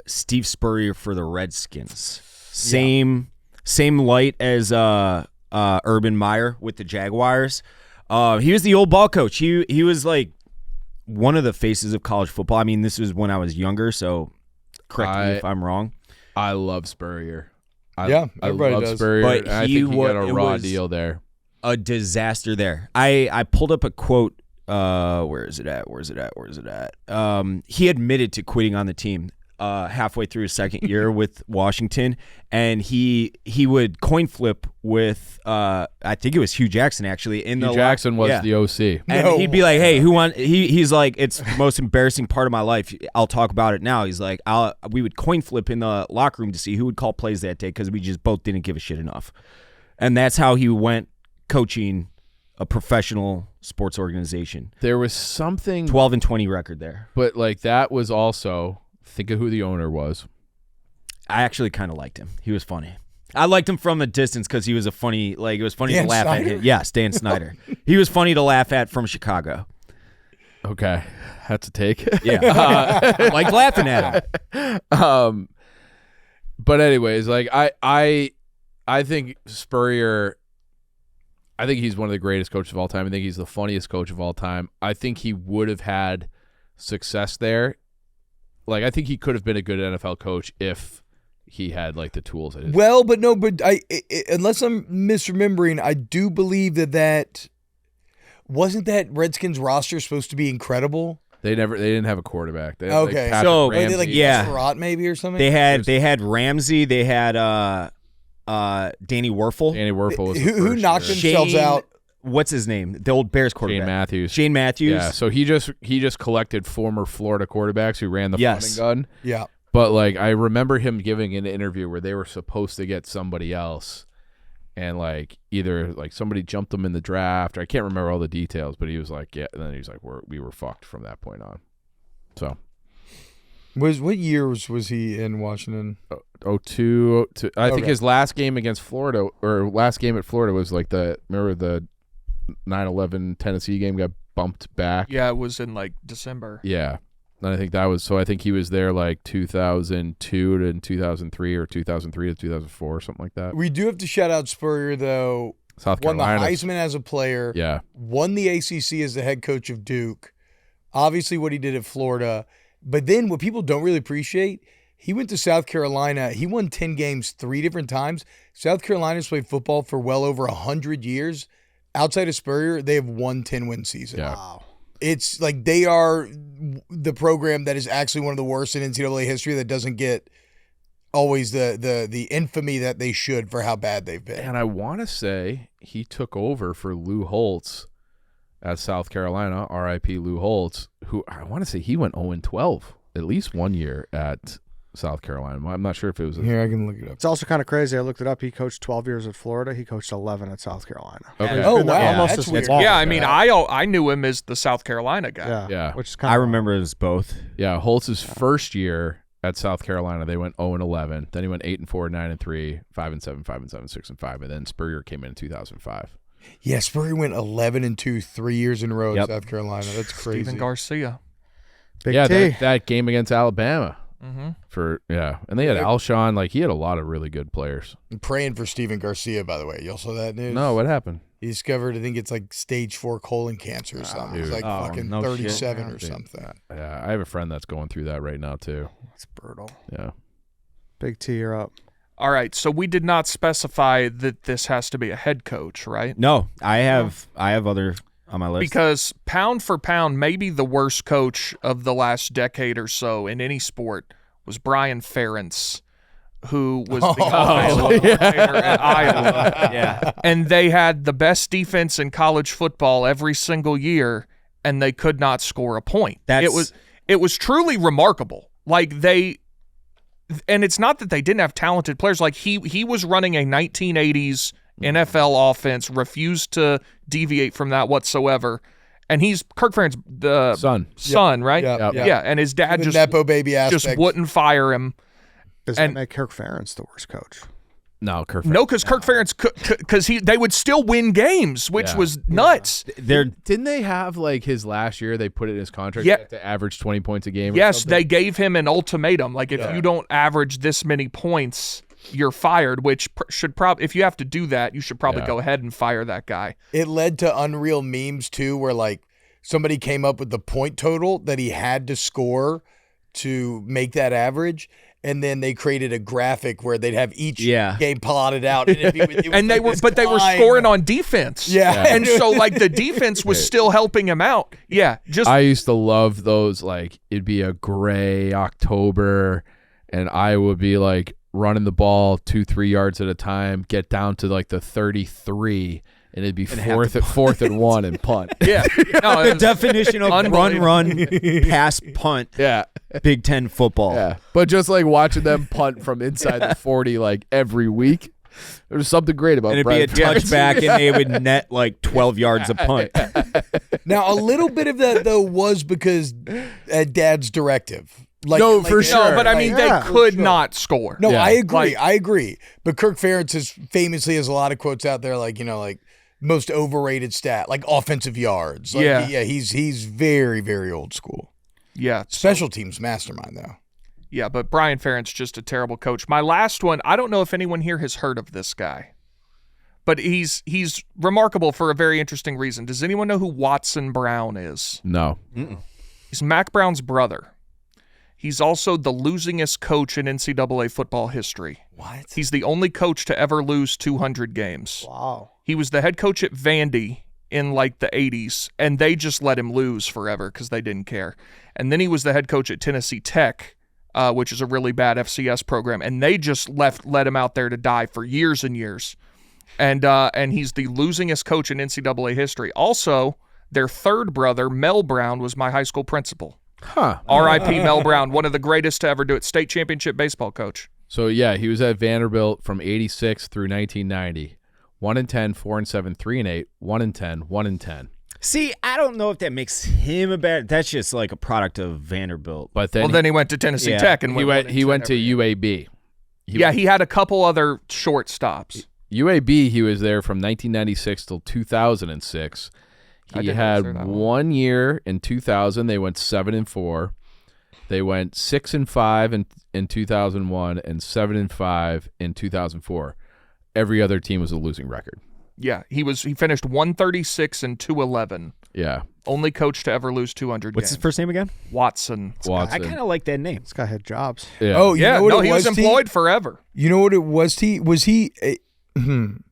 Steve Spurrier for the Redskins. Same light as Urban Meyer with the Jaguars. He was the old ball coach. He was like one of the faces of college football. I mean, this was when I was younger, so correct me if I'm wrong. I love Spurrier. I everybody love does. Spurrier. But and I think he got a raw was deal there. A disaster there. I pulled up a quote. Where is it at? He admitted to quitting on the team halfway through his second year with Washington, and he would coin flip with I think it was Hugh Jackson actually. Hugh Jackson was the OC. And he'd be like, "Hey, he's like, it's the most embarrassing part of my life. I'll talk about it now." He's like, we would coin flip in the locker room to see who would call plays that day because we just both didn't give a shit enough. And that's how he went coaching a professional sports organization. There was something 12-20 record there. but like that was also, think of who the owner was. I actually kind of liked him. He was funny. I liked him from a distance because he was it was funny Dan to laugh Snyder? at him. Yes, Dan Snyder. He was funny to laugh at from Chicago. Okay, that's a take. Yeah. I like laughing at him. But anyways, like I think Spurrier, I think he's one of the greatest coaches of all time. I think he's the funniest coach of all time. I think he would have had success there. Like, I think he could have been a good NFL coach if he had like the tools at his Unless I'm misremembering, I do believe that wasn't that Redskins roster supposed to be incredible. They didn't have a quarterback. They had, Okay. like, Patrick So, Ramsey. Like Yeah. Surratt maybe or something. They had Ramsey. They had Danny Werfel. Danny Werfel was the who first knocked year. themselves out. What's his name? The old Bears quarterback. Shane Matthews. Shane Matthews. Yeah, so he just collected former Florida quarterbacks who ran the Yes. running gun. Yeah. But like I remember him giving an interview where they were supposed to get somebody else, and like either like somebody jumped him in the draft, or I can't remember all the details, but he was like, yeah, and then he was like, we were fucked from that point on. So What years was he in Washington? 02, I think Okay. his last game against Florida, or last game at Florida, was like remember the 9-11 Tennessee game got bumped back. Yeah, it was in like December. Yeah. And I think that was, so I think he was there like 2002 to 2003 or 2003 to 2004 or something like that. We do have to shout out Spurrier though. South Won the Carolina. Heisman as a player. Yeah. Won the ACC as the head coach of Duke. Obviously what he did at Florida. But then what people don't really appreciate, he went to South Carolina. He won 10 games 3 different times. South Carolina's played football for well over 100 years. Outside of Spurrier, they have won 10-win season. Yeah. Wow. It's like they are the program that is actually one of the worst in NCAA history that doesn't get always the infamy that they should for how bad they've been. And I want to say he took over for Lou Holtz at South Carolina, RIP Lou Holtz, who I want to say he went 0-12 at least one year at South Carolina. I'm not sure if it was. Here, I can look it up. It's also kind of crazy. I looked it up. He coached 12 years at Florida. He coached 11 at South Carolina. Okay. Oh, Been there wow. almost That's as weird. long. Yeah, I mean, I knew him as the South Carolina guy. Yeah. Yeah. Which is kind I of remember it was both. Yeah, Holtz's first year at South Carolina, they went 0-11. Then he went 8-4, 9-3, 5-7, 5-7, 6-5, and then Spurrier came in 2005. Yeah, Spurrier went 11-2 3 years in a row Yep. at South Carolina. That's crazy. Steven Garcia. Big yeah, T. that game against Alabama. Mm-hmm. And they had Alshon. Like, he had a lot of really good players. I'm praying for Steven Garcia, by the way. You all saw that news? No, what happened? He discovered, I think it's like stage 4 colon cancer or something. It's dude. like Oh, fucking no 37 or Dude, something. Yeah, I have a friend that's going through that right now too. It's brutal. Yeah. Big T, you're up. All right, so we did not specify that this has to be a head coach, right? No, I have other on my list. Because pound for pound, maybe the worst coach of the last decade or so in any sport was Brian Ferentz who was the offensive coordinator at Iowa. Yeah. And they had the best defense in college football every single year, and they could not score a point. It was truly remarkable. Like and it's not that they didn't have talented players. Like he was running a 1980s NFL offense, refused to deviate from that whatsoever. And he's Kirk Ferentz' the son, right? Yeah. And his dad The Nepo baby aspect. just wouldn't fire him. Does that make Kirk Ferentz the worst coach? No, Kirk. No, because Kirk Ferentz, because they would still win games, which was nuts. Didn't they have like his last year? They put it in his contract to average 20 points a game. Yes, they gave him an ultimatum. Like if you don't average this many points, you're fired. Which should probably, if you have to do that, you should probably go ahead and fire that guy. It led to unreal memes too, where like somebody came up with the point total that he had to score to make that average. And then they created a graphic where they'd have each game plotted out, and they were scoring on defense. Yeah. And so like the defense was still helping him out. Yeah, I used to love those. Like it'd be a gray October, and I would be like running the ball 2-3 yards at a time, get down to like the 33. And it'd be fourth and 1 and punt. Yeah. No, the definition of run, pass, punt. Yeah. Big Ten football. Yeah. But just like watching them punt from inside the 40 like every week, there was something great about it. And it'd be a touchback, and they would net like 12 yards a punt. Now, a little bit of that, though, was because Dad's directive. For sure. No, but I mean, they could not score. No, I agree. I agree. But Kirk Ferentz famously has a lot of quotes out there, like, most overrated stat, like offensive yards. Like, he's very, very old school. Yeah. Special teams mastermind, though. Yeah, but Brian Ferentz just a terrible coach. My last one, I don't know if anyone here has heard of this guy, but he's remarkable for a very interesting reason. Does anyone know who Watson Brown is? No. He's Mac Brown's brother. He's also the losingest coach in NCAA football history. What? He's the only coach to ever lose 200 games. Wow. He was the head coach at Vandy in like the 80s, and they just let him lose forever because they didn't care. And then he was the head coach at Tennessee Tech, which is a really bad FCS program, and they just let him out there to die for years and years. And he's the losingest coach in NCAA history. Also, their third brother, Mel Brown, was my high school principal. Huh. R.I.P. Mel Brown, one of the greatest to ever do it. State championship baseball coach. So, yeah, he was at Vanderbilt from 86 through 1990. 1-10, 4-7, 3-8, 1-10, 1-10. See, I don't know if that makes him a bad. That's just like a product of Vanderbilt. But then then he went to Tennessee Tech and he went to UAB. He had a couple other short stops. UAB, he was there from 1996 till 2006. He had 1 year in 2000. They went 7-4. They went 6-5 in 2001 and 7-5 in 2004. Every other team was a losing record. Yeah, he finished 136 and 211. Yeah. Only coach to ever lose 200 What's games. his first name again? Watson. I kind of like that name. This guy had jobs. Yeah. Oh, you know what he was employed forever. You know what it was? Was he? I'm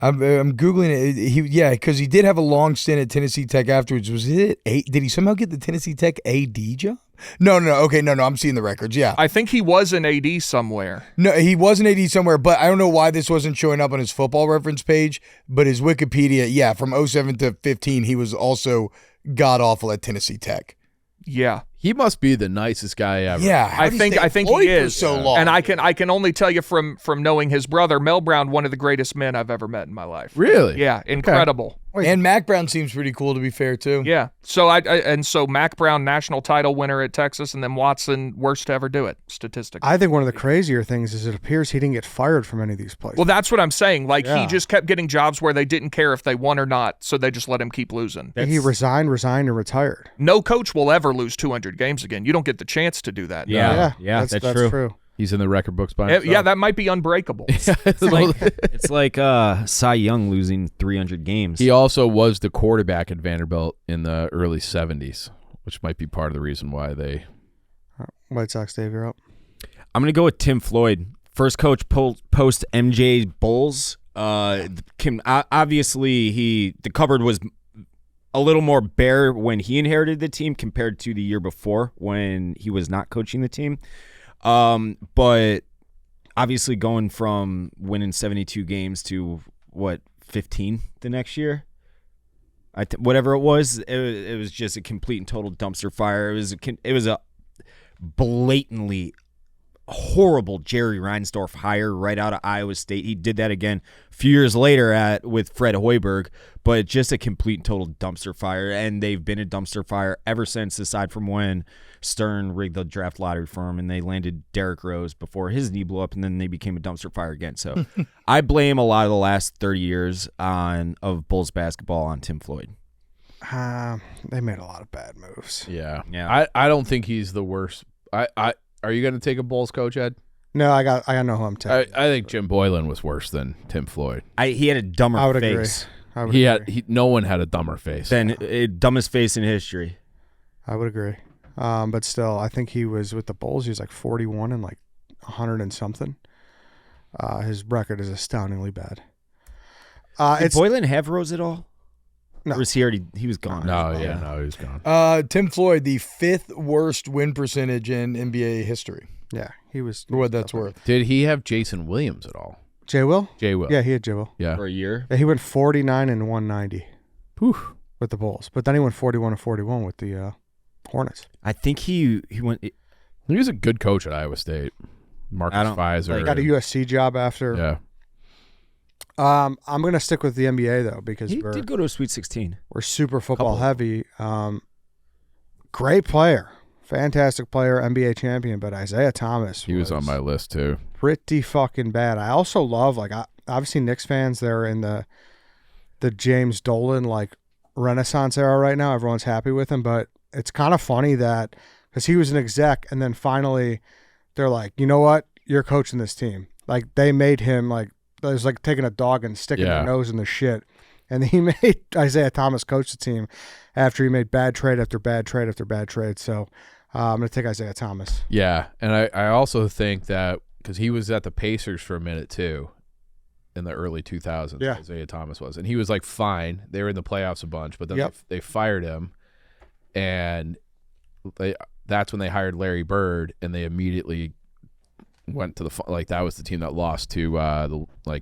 googling it. Because he did have a long stint at Tennessee Tech afterwards. Was it? Did he somehow get the Tennessee Tech AD job? No. Okay, no. I'm seeing the records. Yeah, I think he was an AD somewhere. No, he was an AD somewhere, but I don't know why this wasn't showing up on his football reference page. But his Wikipedia, from 07 to 15, he was also god awful at Tennessee Tech. Yeah. He must be the nicest guy ever. Yeah, I think he is. For so long. And I can only tell you from knowing his brother, Mel Brown, one of the greatest men I've ever met in my life. Really? Yeah, incredible. And Mac Brown seems pretty cool, to be fair, too. Yeah. So so Mac Brown, national title winner at Texas, and then Watson, worst to ever do it statistically. I think one of the crazier things is it appears he didn't get fired from any of these places. Well, that's what I'm saying. Like he just kept getting jobs where they didn't care if they won or not, so they just let him keep losing. He resigned, and retired. No coach will ever lose 200 games again. You don't get the chance to do that. Yeah, that's true. He's in the record books by himself. Yeah, that might be unbreakable. It's like Cy Young losing 300 games. He also was the quarterback at Vanderbilt in the early 70s, which might be part of the reason why they... White Sox, Dave, you're up. I'm going to go with Tim Floyd. First coach post MJ Bulls. Obviously, the cupboard was a little more bare when he inherited the team compared to the year before when he was not coaching the team. But obviously going from winning 72 games to, 15 the next year? Whatever it was just a complete and total dumpster fire. It was a blatantly horrible Jerry Reinsdorf hire right out of Iowa State. He did that again a few years later with Fred Hoiberg, but just a complete and total dumpster fire. And they've been a dumpster fire ever since, aside from when Stern rigged the draft lottery for him and they landed Derrick Rose before his knee blew up, and then they became a dumpster fire again. So I blame a lot of the last 30 years of Bulls basketball on Tim Floyd. They made a lot of bad moves. Yeah. I don't think he's the worst. Are you going to take a Bulls coach, Ed? No, I know who I'm taking. I think Jim Boylan was worse than Tim Floyd. He had a dumber I would face. agree. No one had a dumber face. Dumbest face in history. I would agree. But still, I think he was with the Bulls. He was like 41 and like 100 and something. His record is astoundingly bad. Did Boylan have Rose at all? No. Or was he was gone. No, he was gone. Tim Floyd, the 5th worst win percentage in NBA history. Yeah, he was. For what that's worth. Did he have Jason Williams at all? J. Will? J. Will. Yeah, he had J. Will. Yeah. For a year. Yeah, he went 49 and 190 Whew. with the Bulls, but then he went 41 and 41 with the Hornets. I think he went. He was a good coach at Iowa State. Marcus Fizer. Got a USC job after. Yeah. I'm gonna stick with the NBA though because He did go to a Sweet 16. we're super football heavy. Great player, fantastic player, NBA champion, but Isaiah Thomas. He was on my list too. Pretty fucking bad. I also love obviously Knicks fans. They're in the James Dolan Renaissance era right now. Everyone's happy with him, but it's kind of funny that because he was an exec and then finally they're like, you know what, you're coaching this team. Like they made him it was like taking a dog and sticking their nose in the shit. And he made Isaiah Thomas coach the team after he made bad trade after bad trade after bad trade. So I'm going to take Isaiah Thomas. Yeah, and I also think that because he was at the Pacers for a minute too in the early 2000s, yeah. Isaiah Thomas was. And he was fine. They were in the playoffs a bunch, but then they fired him. And that's when they hired Larry Bird, and they immediately went to that was the team that lost to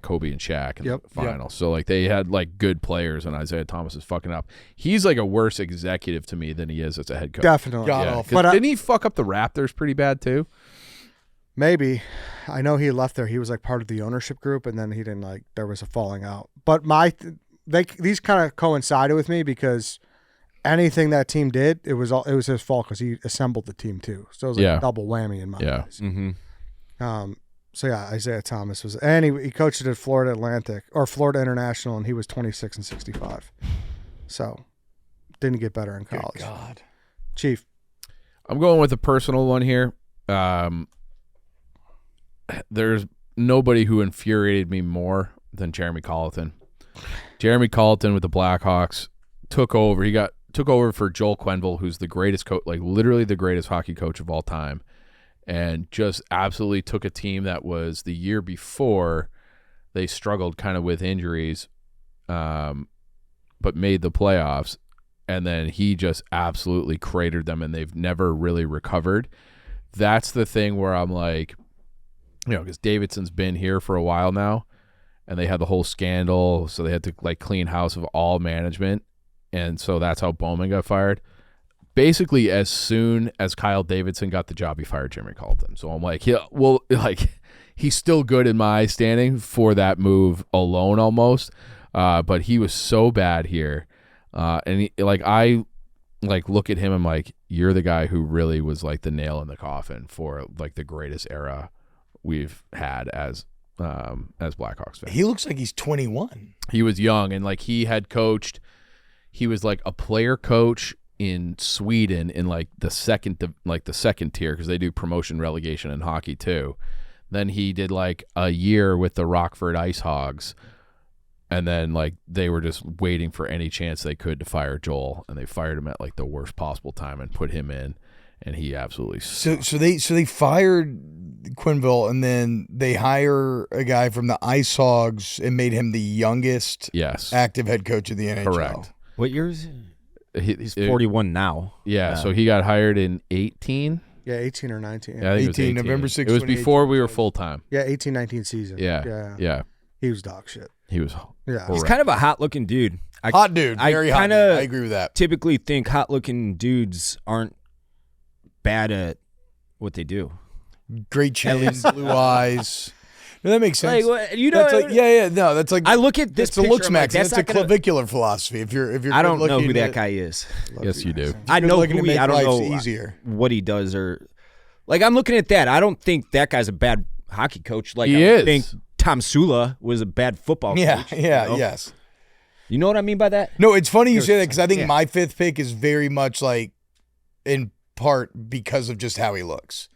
Kobe and Shaq in the final. So they had good players, and Isaiah Thomas is fucking up. He's a worse executive to me than he is as a head coach. Definitely. But didn't he fuck up the Raptors pretty bad too? Maybe. I know he left there. He was part of the ownership group, and then he didn't there was a falling out. But these kind of coincided with me because anything that team did, it was his fault because he assembled the team too. So it was a double whammy in my eyes. Mm-hmm. So yeah, Isaiah Thomas was, and he coached at Florida International, and he was 26 and 65. So didn't get better in college. Good God, Chief. I'm going with a personal one here. There's nobody who infuriated me more than Jeremy Colleton. Jeremy Colleton with the Blackhawks took over. He took over for Joel Quenneville, who's the greatest coach, literally the greatest hockey coach of all time. And just absolutely took a team that was the year before they struggled kind of with injuries, but made the playoffs. And then he just absolutely cratered them, and they've never really recovered. That's the thing where I'm because Davidson's been here for a while now, and they had the whole scandal, so they had to clean house of all management. And so that's how Bowman got fired. Basically, as soon as Kyle Davidson got the job, he fired Jeremy Colleton. So I'm he's still good in my standing for that move alone almost. But he was so bad here. And I look at him, I'm you're the guy who really was the nail in the coffin for the greatest era we've had as Blackhawks fans. He looks like he's 21. He was young, and he had coached. He was a player coach in Sweden in the second tier, because they do promotion relegation in hockey too. Then he did a year with the Rockford Ice Hogs, and then they were just waiting for any chance they could to fire Joel, and they fired him at the worst possible time and put him in, and he absolutely sucked. So they fired Quenneville, and then they hire a guy from the Ice Hogs and made him the youngest active head coach of the NHL. Correct. What year is he? He's 41 now. Yeah, so he got hired in 18, Yeah, 18 or 19. Yeah, I think it was 18, 18. November 6th, It was 2018. before we were full time. Yeah, 18-19 season. Yeah. He was dog shit. He was. Yeah. He's kind of a hot-looking dude. Hot dude. Very hot dude. I agree with that. Typically think hot-looking dudes aren't bad at what they do. Great chin, blue eyes. No, that makes sense. Like, That's like, yeah. No, that's like I look at this it's a picture, looks I'm like, max. That's a clavicular philosophy. If you're I don't know looking who that at- guy is. Yes, you do. I know looking who to he. make I don't life know easier. what he does or like. I'm looking at that. I don't think that guy's a bad hockey coach. Like He I is. think Tom Sula was a bad football Yeah, coach. yeah, you know? yes. You know what I mean by that? No, it's funny you say that because I think Yeah. my fifth pick is very much like in part because of just how he looks.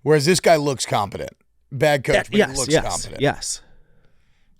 Whereas this guy looks competent. Bad coach, but he looks competent. Yes.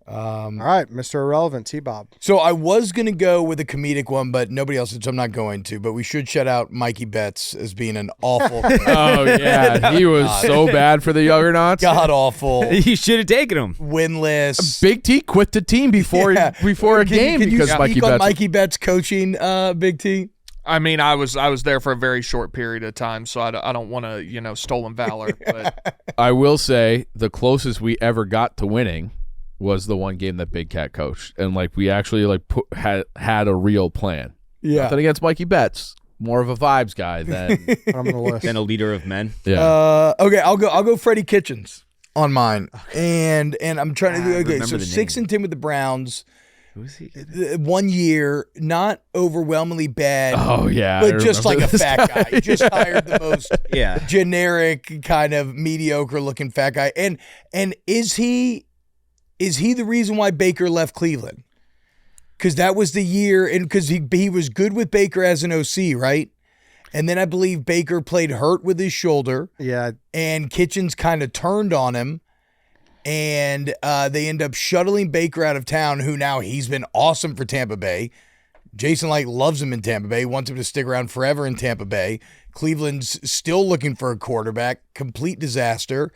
All right, Mr. Irrelevant, T-Bob. So I was going to go with a comedic one, but nobody else did, so I'm not going to. But we should shout out Mikey Betts as being an awful, Oh yeah, he was so bad for the Juggernauts. god awful, You should have taken him. winless. Big T quit the team before Yeah. before a Can you- game can you because speak Mikey on Betts. Mikey Betts coaching, Big T? I mean, I was there for a very short period of time, so I don't want to, stolen valor. But I will say the closest we ever got to winning was the one game that Big Cat coached, and like we actually had a real plan. Yeah. Nothing against Mikey Betts, more of a vibes guy than I'm gonna list. Then a leader of men. yeah. Okay, I'll go Freddie Kitchens on mine. And I'm trying to do okay. remember So the 6-10 with the Browns. Who's he? 1 year, not overwhelmingly bad. Oh yeah, I But just like remember a this fat guy. He just hired the most Yeah. generic, kind of mediocre looking fat guy. And is he the reason why Baker left Cleveland? Because that was the year, and because he was good with Baker as an OC, right? And then I believe Baker played hurt with his shoulder, Yeah, and Kitchens kind of turned on him, and they end up shuttling Baker out of town, who now he's been awesome for Tampa Bay. Jason Light loves him in Tampa Bay, wants him to stick around forever in Tampa Bay. Cleveland's still looking for a quarterback, complete disaster.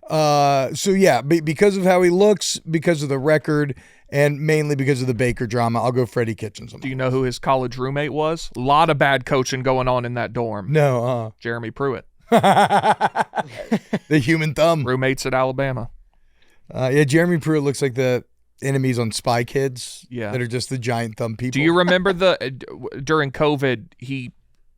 So yeah, because of how he looks, because of the record, and mainly because of the Baker drama, I'll go Freddie Kitchens. do you know who his college roommate was? A lot of bad coaching going on in that dorm. No, Jeremy Pruitt, the human thumb. roommates at Alabama. Yeah, Jeremy Pruitt looks like the enemies on Spy Kids. Yeah. That are just the giant thumb people. Do you remember during COVID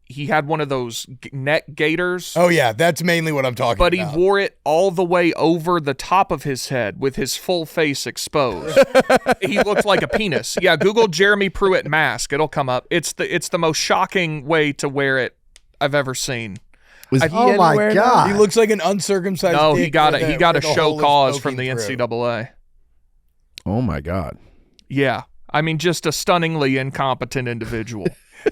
he had one of those neck gaiters? Oh yeah, that's mainly what I'm talking But about. he wore it all the way over the top of his head with his full face exposed. He looked like a penis. Yeah, Google Jeremy Pruitt mask. It'll come up. It's the most shocking way to wear it I've ever seen. Was he Oh my anywhere God. He looks like an uncircumcised. No, dick he got with he got a with the show hole is cause from the poking through. NCAA. Oh my God. Yeah. I mean, just a stunningly incompetent individual.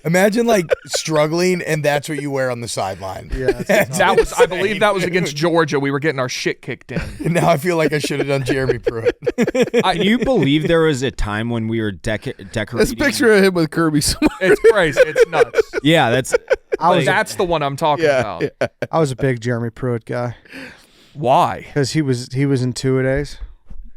Imagine like struggling, and that's what you wear on the sideline. yeah. That's That was, I believe, that was against Georgia. We were getting our shit kicked in. And now I feel like I should have done Jeremy Pruitt. Do you believe there was a time when we were decorating? This picture of him with Kirby Smart. It's crazy. It's nuts. Yeah, that's. That's the one I'm talking about. I was a big Jeremy Pruitt guy Why? because he was in two-a-days.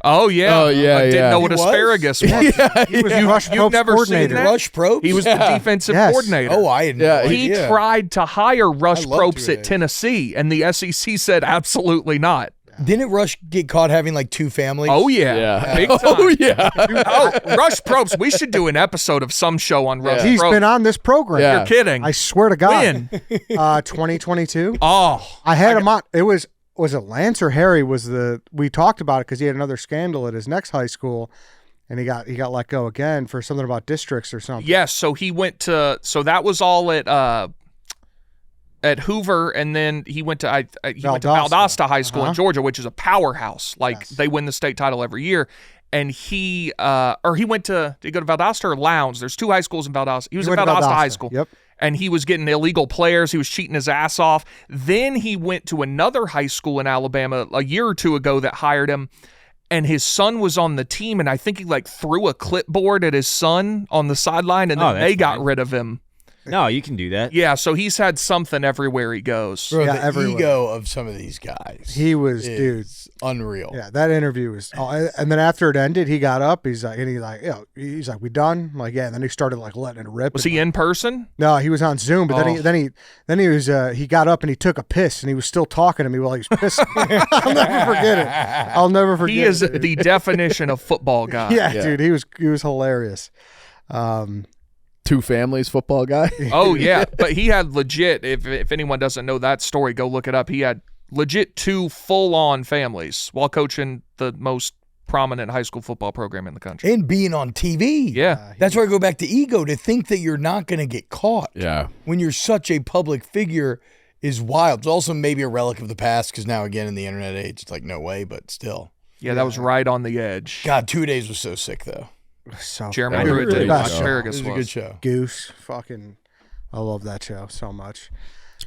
Oh yeah. Oh, yeah, I didn't yeah. know what He was? aspiragus was. He was Rush You've Pope's never seen coordinator. that? Rush Probst? He was the defensive Yes. coordinator. Oh, I had no Yeah, He idea. tried to hire Rush I love Probst at two-a-days. Tennessee, and the SEC said absolutely not. Didn't Rush get caught having like two families? Oh yeah, Yeah. big time. Oh yeah. Oh, Rush Probst. We should do an episode of some show on Rush He's Probst. been on this program. Yeah. You're kidding. I swear to God. When? 2022. Oh, I had him on. It was it Lance or Harry? We talked about it because he had another scandal at his next high school, and he got let go again for something about districts or something. yes. So he went to. So that was all at Hoover, and then he went to went to Valdosta. Valdosta High School in Uh-huh. Georgia, which is a powerhouse. Like Yes. they win the state title every year. And he went to, did he go to Valdosta or Lowndes? There's two high schools in Valdosta. He was He at went to Valdosta High Valdosta. School. Yep. And he was getting illegal players. He was cheating his ass off. Then he went to another high school in Alabama a year or two ago that hired him. And his son was on the team, and I think he like threw a clipboard at his son on the sideline, and then Oh, that's they got fine. rid of him. No, you can do that. Yeah, so he's had something everywhere he goes. Bro, Yeah, the everywhere. ego of some of these guys. He was, dude. Unreal. Yeah, that interview was. And then after it ended, he got up. He's like, we done? I'm like, yeah. And then he started like letting it rip. Was he in person? No, he was on Zoom. But then he was he got up and he took a piss and he was still talking to me while he was pissing. I'll never forget it. I'll never forget. He is it. the definition of football guy. Yeah, dude, he was hilarious. Two families football guy. Oh yeah, but he had legit. If anyone doesn't know that story, go look it up. He had legit 2 full-on families while coaching the most prominent high school football program in the country. And being on TV. Yeah. That's where I go back to ego. To think that you're not going to get caught Yeah. when you're such a public figure is wild. It's also maybe a relic of the past because now, again, in the internet age, it's like, no way, but still. Yeah, that was right on the edge. God, 2 days was so sick, though. So Jeremy That was Pruitt really did good what show. It Asparagus was a good show. Goose, fucking, I love that show so much.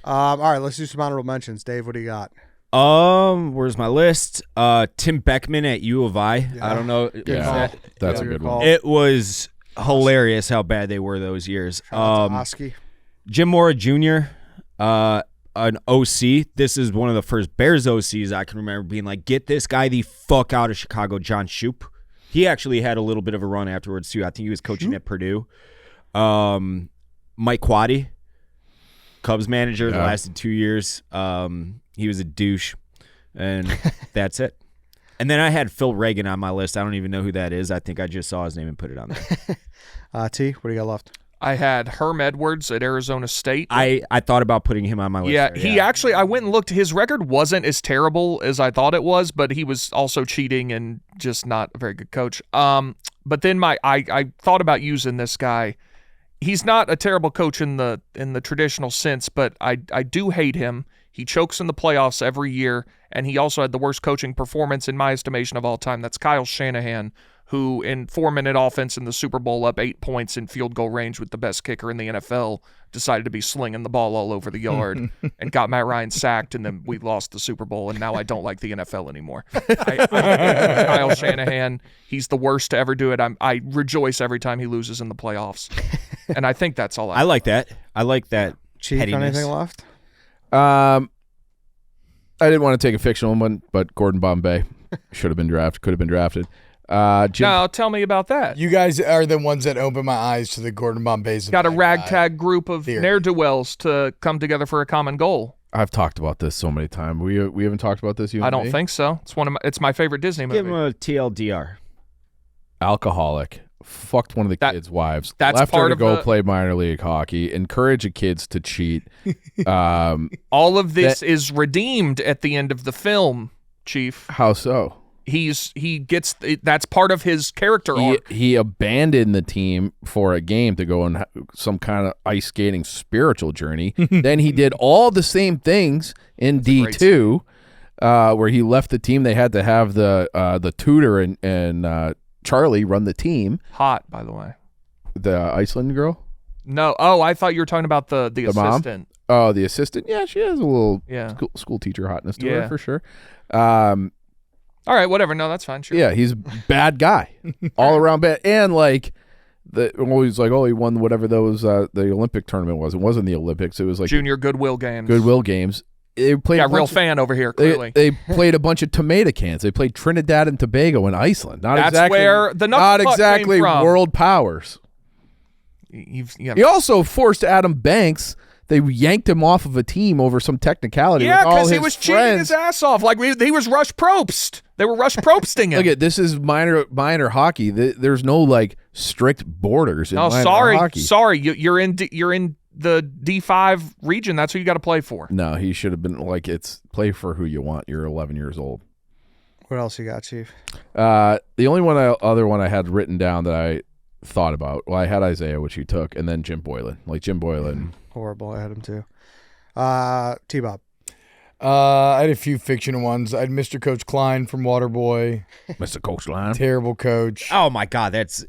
All right, let's do some honorable mentions. Dave, what do you got? Where's my list? Tim Beckman at U of I. Yeah. I don't know. Yeah, that's a Good good call. one. It was hilarious how bad they were those years. Shout out to Oski. Jim Mora Jr., an OC. This is one of the first Bears OCs I can remember being like, get this guy the fuck out of Chicago, John Shoup. He actually had a little bit of a run afterwards, too. I think he was coaching at Purdue. Mike Quaddy, Cubs manager, that lasted 2 years. He was a douche, and that's it. And then I had Phil Reagan on my list. I don't even know who that is. I think I just saw his name and put it on there. T, what do you got left? I had Herm Edwards at Arizona State. I thought about putting him on my list. Yeah, there, he actually, I went and looked. His record wasn't as terrible as I thought it was, but he was also cheating and just not a very good coach. But then I thought about using this guy. He's not a terrible coach in the traditional sense, but I do hate him. He chokes in the playoffs every year, and he also had the worst coaching performance in my estimation of all time. That's Kyle Shanahan, who in 4-minute offense in the Super Bowl up 8 points in field goal range with the best kicker in the NFL, decided to be slinging the ball all over the yard and got Matt Ryan sacked, and then we lost the Super Bowl, and now I don't like the NFL anymore. Kyle Shanahan, he's the worst to ever do it. I rejoice every time he loses in the playoffs, and I think that's all I like that. I like that. Chief, pettiness. anything left? I didn't want to take a fictional one, but Gordon Bombay should have been drafted. Could have been drafted. Jim, Now, tell me about that. You guys are the ones that open my eyes to the Gordon Bombays. Got a ragtag group of theory. ne'er-do-wells to come together for a common goal. I've talked about this so many times. We haven't talked about this. You I and don't me? think so. It's my favorite Disney movie. Give him a TLDR. Alcoholic. Fucked one of the kids' wives. that's Left part her to of go the- play minor league hockey. Encourage the kids to cheat. All of this is redeemed at the end of the film, Chief. How so? He gets that's part of his character arc. He abandoned the team for a game to go on some kind of ice skating spiritual journey. Then he did all the same things in D2, where he left the team. They had to have the tutor and Charlie run the team. Hot, by the way. The Iceland girl. No, I thought you were talking about the mom? assistant. Oh, the assistant. Yeah, she has a little Yeah. school teacher hotness to Yeah. her for sure. All right, whatever. No, that's fine. Sure. Yeah, he's a bad guy, all around bad, and like he's like, he won whatever those the Olympic tournament was. It wasn't the Olympics. It was like Junior Goodwill Games. Goodwill Games. They played Yeah, real fan over here. Clearly, They played a bunch of tomato cans. They played Trinidad and Tobago and Iceland. Not That's exactly where the knuckle not puck came exactly from. world powers. He also forced Adam Banks. They yanked him off of a team over some technicality. Yeah, with all because he his was cheating friends. his ass off. Like he was Rush Probst. They were Rush Probsting him. Look at this is minor hockey. There's no like strict borders in minor hockey. Sorry. You're in the D5 region. That's who you got to play for. No, he should have been like it's play for who you want. You're 11 years old. What else you got, Chief? The only other one I had written down that I thought about. Well, I had Isaiah, which you took, and then Jim Boylan. Like Jim Boylan. Horrible. I had him too. T-Bob. I had a few fictional ones. I had Mr. Coach Klein from Waterboy. Mr. Coach Line. Terrible coach. Oh my God, that's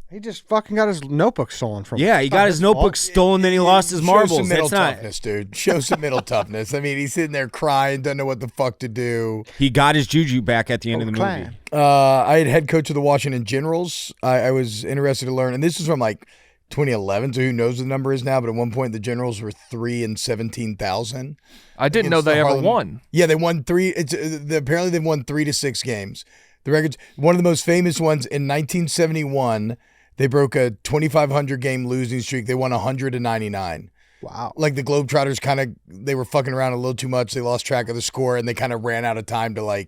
He just fucking got his notebook stolen from him. yeah. He got his notebook stolen, then he lost his Show marbles. some mental That's not. toughness, dude. Show some mental toughness. I mean, he's sitting there crying, doesn't know what the fuck to do. He got his juju back at the end of the Klein. movie. I had head coach of the Washington Generals. I was interested to learn, and this is from like 2011. So who knows what the number is now? But at one point, the Generals were 3 and 17,000. I didn't know they ever won. Yeah, they won 3. Apparently, they've won 3 to 6 games. The records. One of the most famous ones in 1971. They broke a 2,500 game losing streak. They won 199. Wow. Like the Globetrotters they were fucking around a little too much. They lost track of the score and they kind of ran out of time to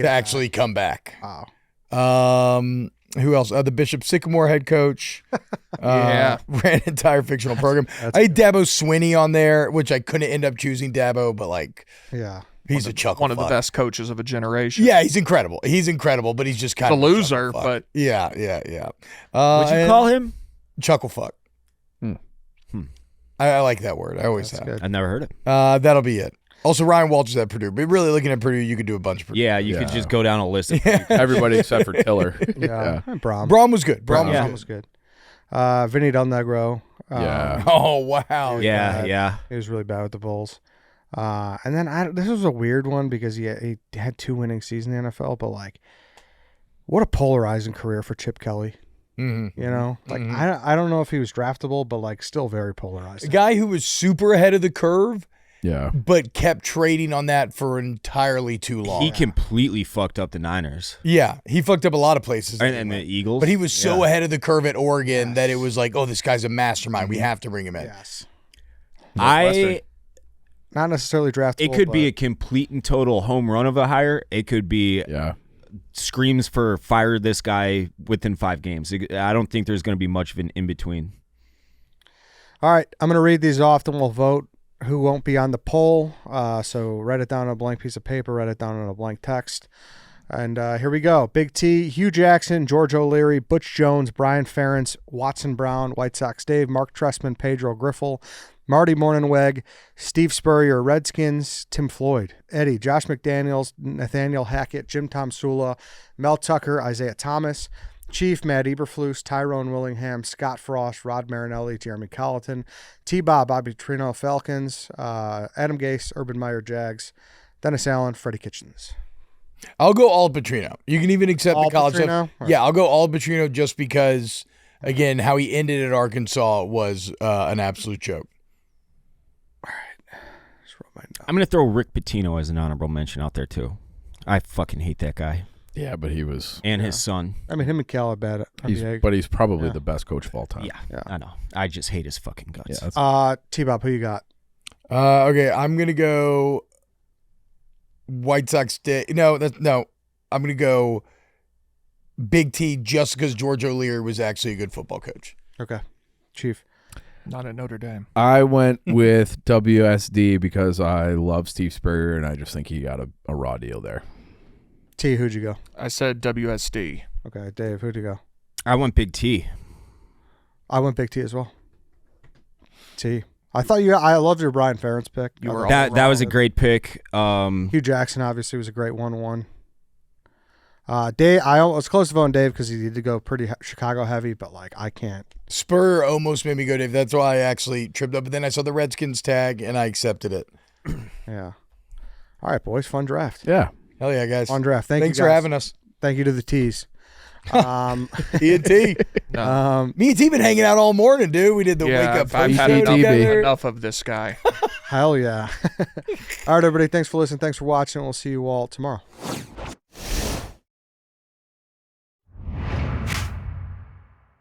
actually come back. Wow. Who else? The Bishop Sycamore head coach. Yeah. Ran an entire fictional program. I had Dabo Swinney on there, which I couldn't end up choosing Dabo, but yeah. He's a chuckle One of the fuck. best coaches of a generation. Yeah, he's incredible. But he's just kind The of loser, a chuckle fuck. but Yeah. What'd you call him? Chuckle fuck. I like that word. I always have. Good. I've never heard it. That'll be it. Also, Ryan Walters at Purdue. But really looking at Purdue, you could do a bunch of Purdue. Yeah, you could just go down a list of Everybody except for Tiller. Yeah. And Braum. Braum was good. Braum was good. Vinny Del Negro. Yeah. Oh, wow. Yeah. He was really bad with the Bulls. And then this was a weird one because he had 2 winning seasons in the NFL, but what a polarizing career for Chip Kelly. Mm-hmm. You know, I don't know if he was draftable, but still very polarizing. A guy who was super ahead of the curve, Yeah. but kept trading on that for entirely too long. He completely fucked up the Niners Yeah, he fucked up a lot of places. and the Eagles. But he was so ahead of the curve at Oregon that it was like, oh, this guy's a mastermind. We have to bring him in. Yes. Not necessarily draftable. It could be a complete and total home run of a hire. It could be screams for fire this guy within 5 games. I don't think there's going to be much of an in-between. All right, I'm going to read these off, then we'll vote who won't be on the poll. So write it down on a blank piece of paper, write it down on a blank text. And here we go. Big T, Hugh Jackson, George O'Leary, Butch Jones, Brian Ferentz, Watson Brown, White Sox Dave, Mark Trestman, Pedro Griffel, Marty Mornhinweg, Steve Spurrier, Redskins, Tim Floyd, Eddie, Josh McDaniels, Nathaniel Hackett, Jim Tomsula, Mel Tucker, Isaiah Thomas, Chief, Matt Eberflus, Tyrone Willingham, Scott Frost, Rod Marinelli, Jeremy Colleton, T-Bob, Bobby Trino, Falcons, Adam Gase, Urban Meyer, Jags, Dennis Allen, Freddie Kitchens. I'll go all Petrino. You can even accept All the college Petrino? stuff. Yeah, I'll go all Petrino just because, again, how he ended at Arkansas was an absolute joke. I'm going to throw Rick Pitino as an honorable mention out there, too. I fucking hate that guy. Yeah, but he was. And his son. I mean, him and Cal are bad. But he's probably the best coach of all time. Yeah, I know. I just hate his fucking guts. Yeah, T-Bob, who you got? Okay, I'm going to go White Sox Day. No, I'm going to go Big T just because George O'Leary was actually a good football coach. Okay. Chief. not at Notre Dame. I went with WSD because I love Steve Spurrier, and I just think he got a raw deal there. T, who'd you go? I said WSD. Okay, Dave, who'd you go? I went Big T. I went Big T as well. T. I loved your Brian Ferentz pick. You were That was a great pick. Hugh Jackson obviously was a great 1-1. Dave, I was close to voting Dave because he did go pretty Chicago heavy, but I can't. Spur almost made me go Dave. That's why I actually tripped up. But then I saw the Redskins tag and I accepted it. Yeah. All right, boys. Fun draft. Yeah. Hell yeah, guys. Fun draft. Thanks you for guys. having us. Thank you to the T's. E and T. No. Me and T been hanging out all morning, dude. We did the Yeah, wake up I've post had show enough, together. enough of this guy. Hell yeah. All right, everybody. Thanks for listening. Thanks for watching. We'll see you all tomorrow.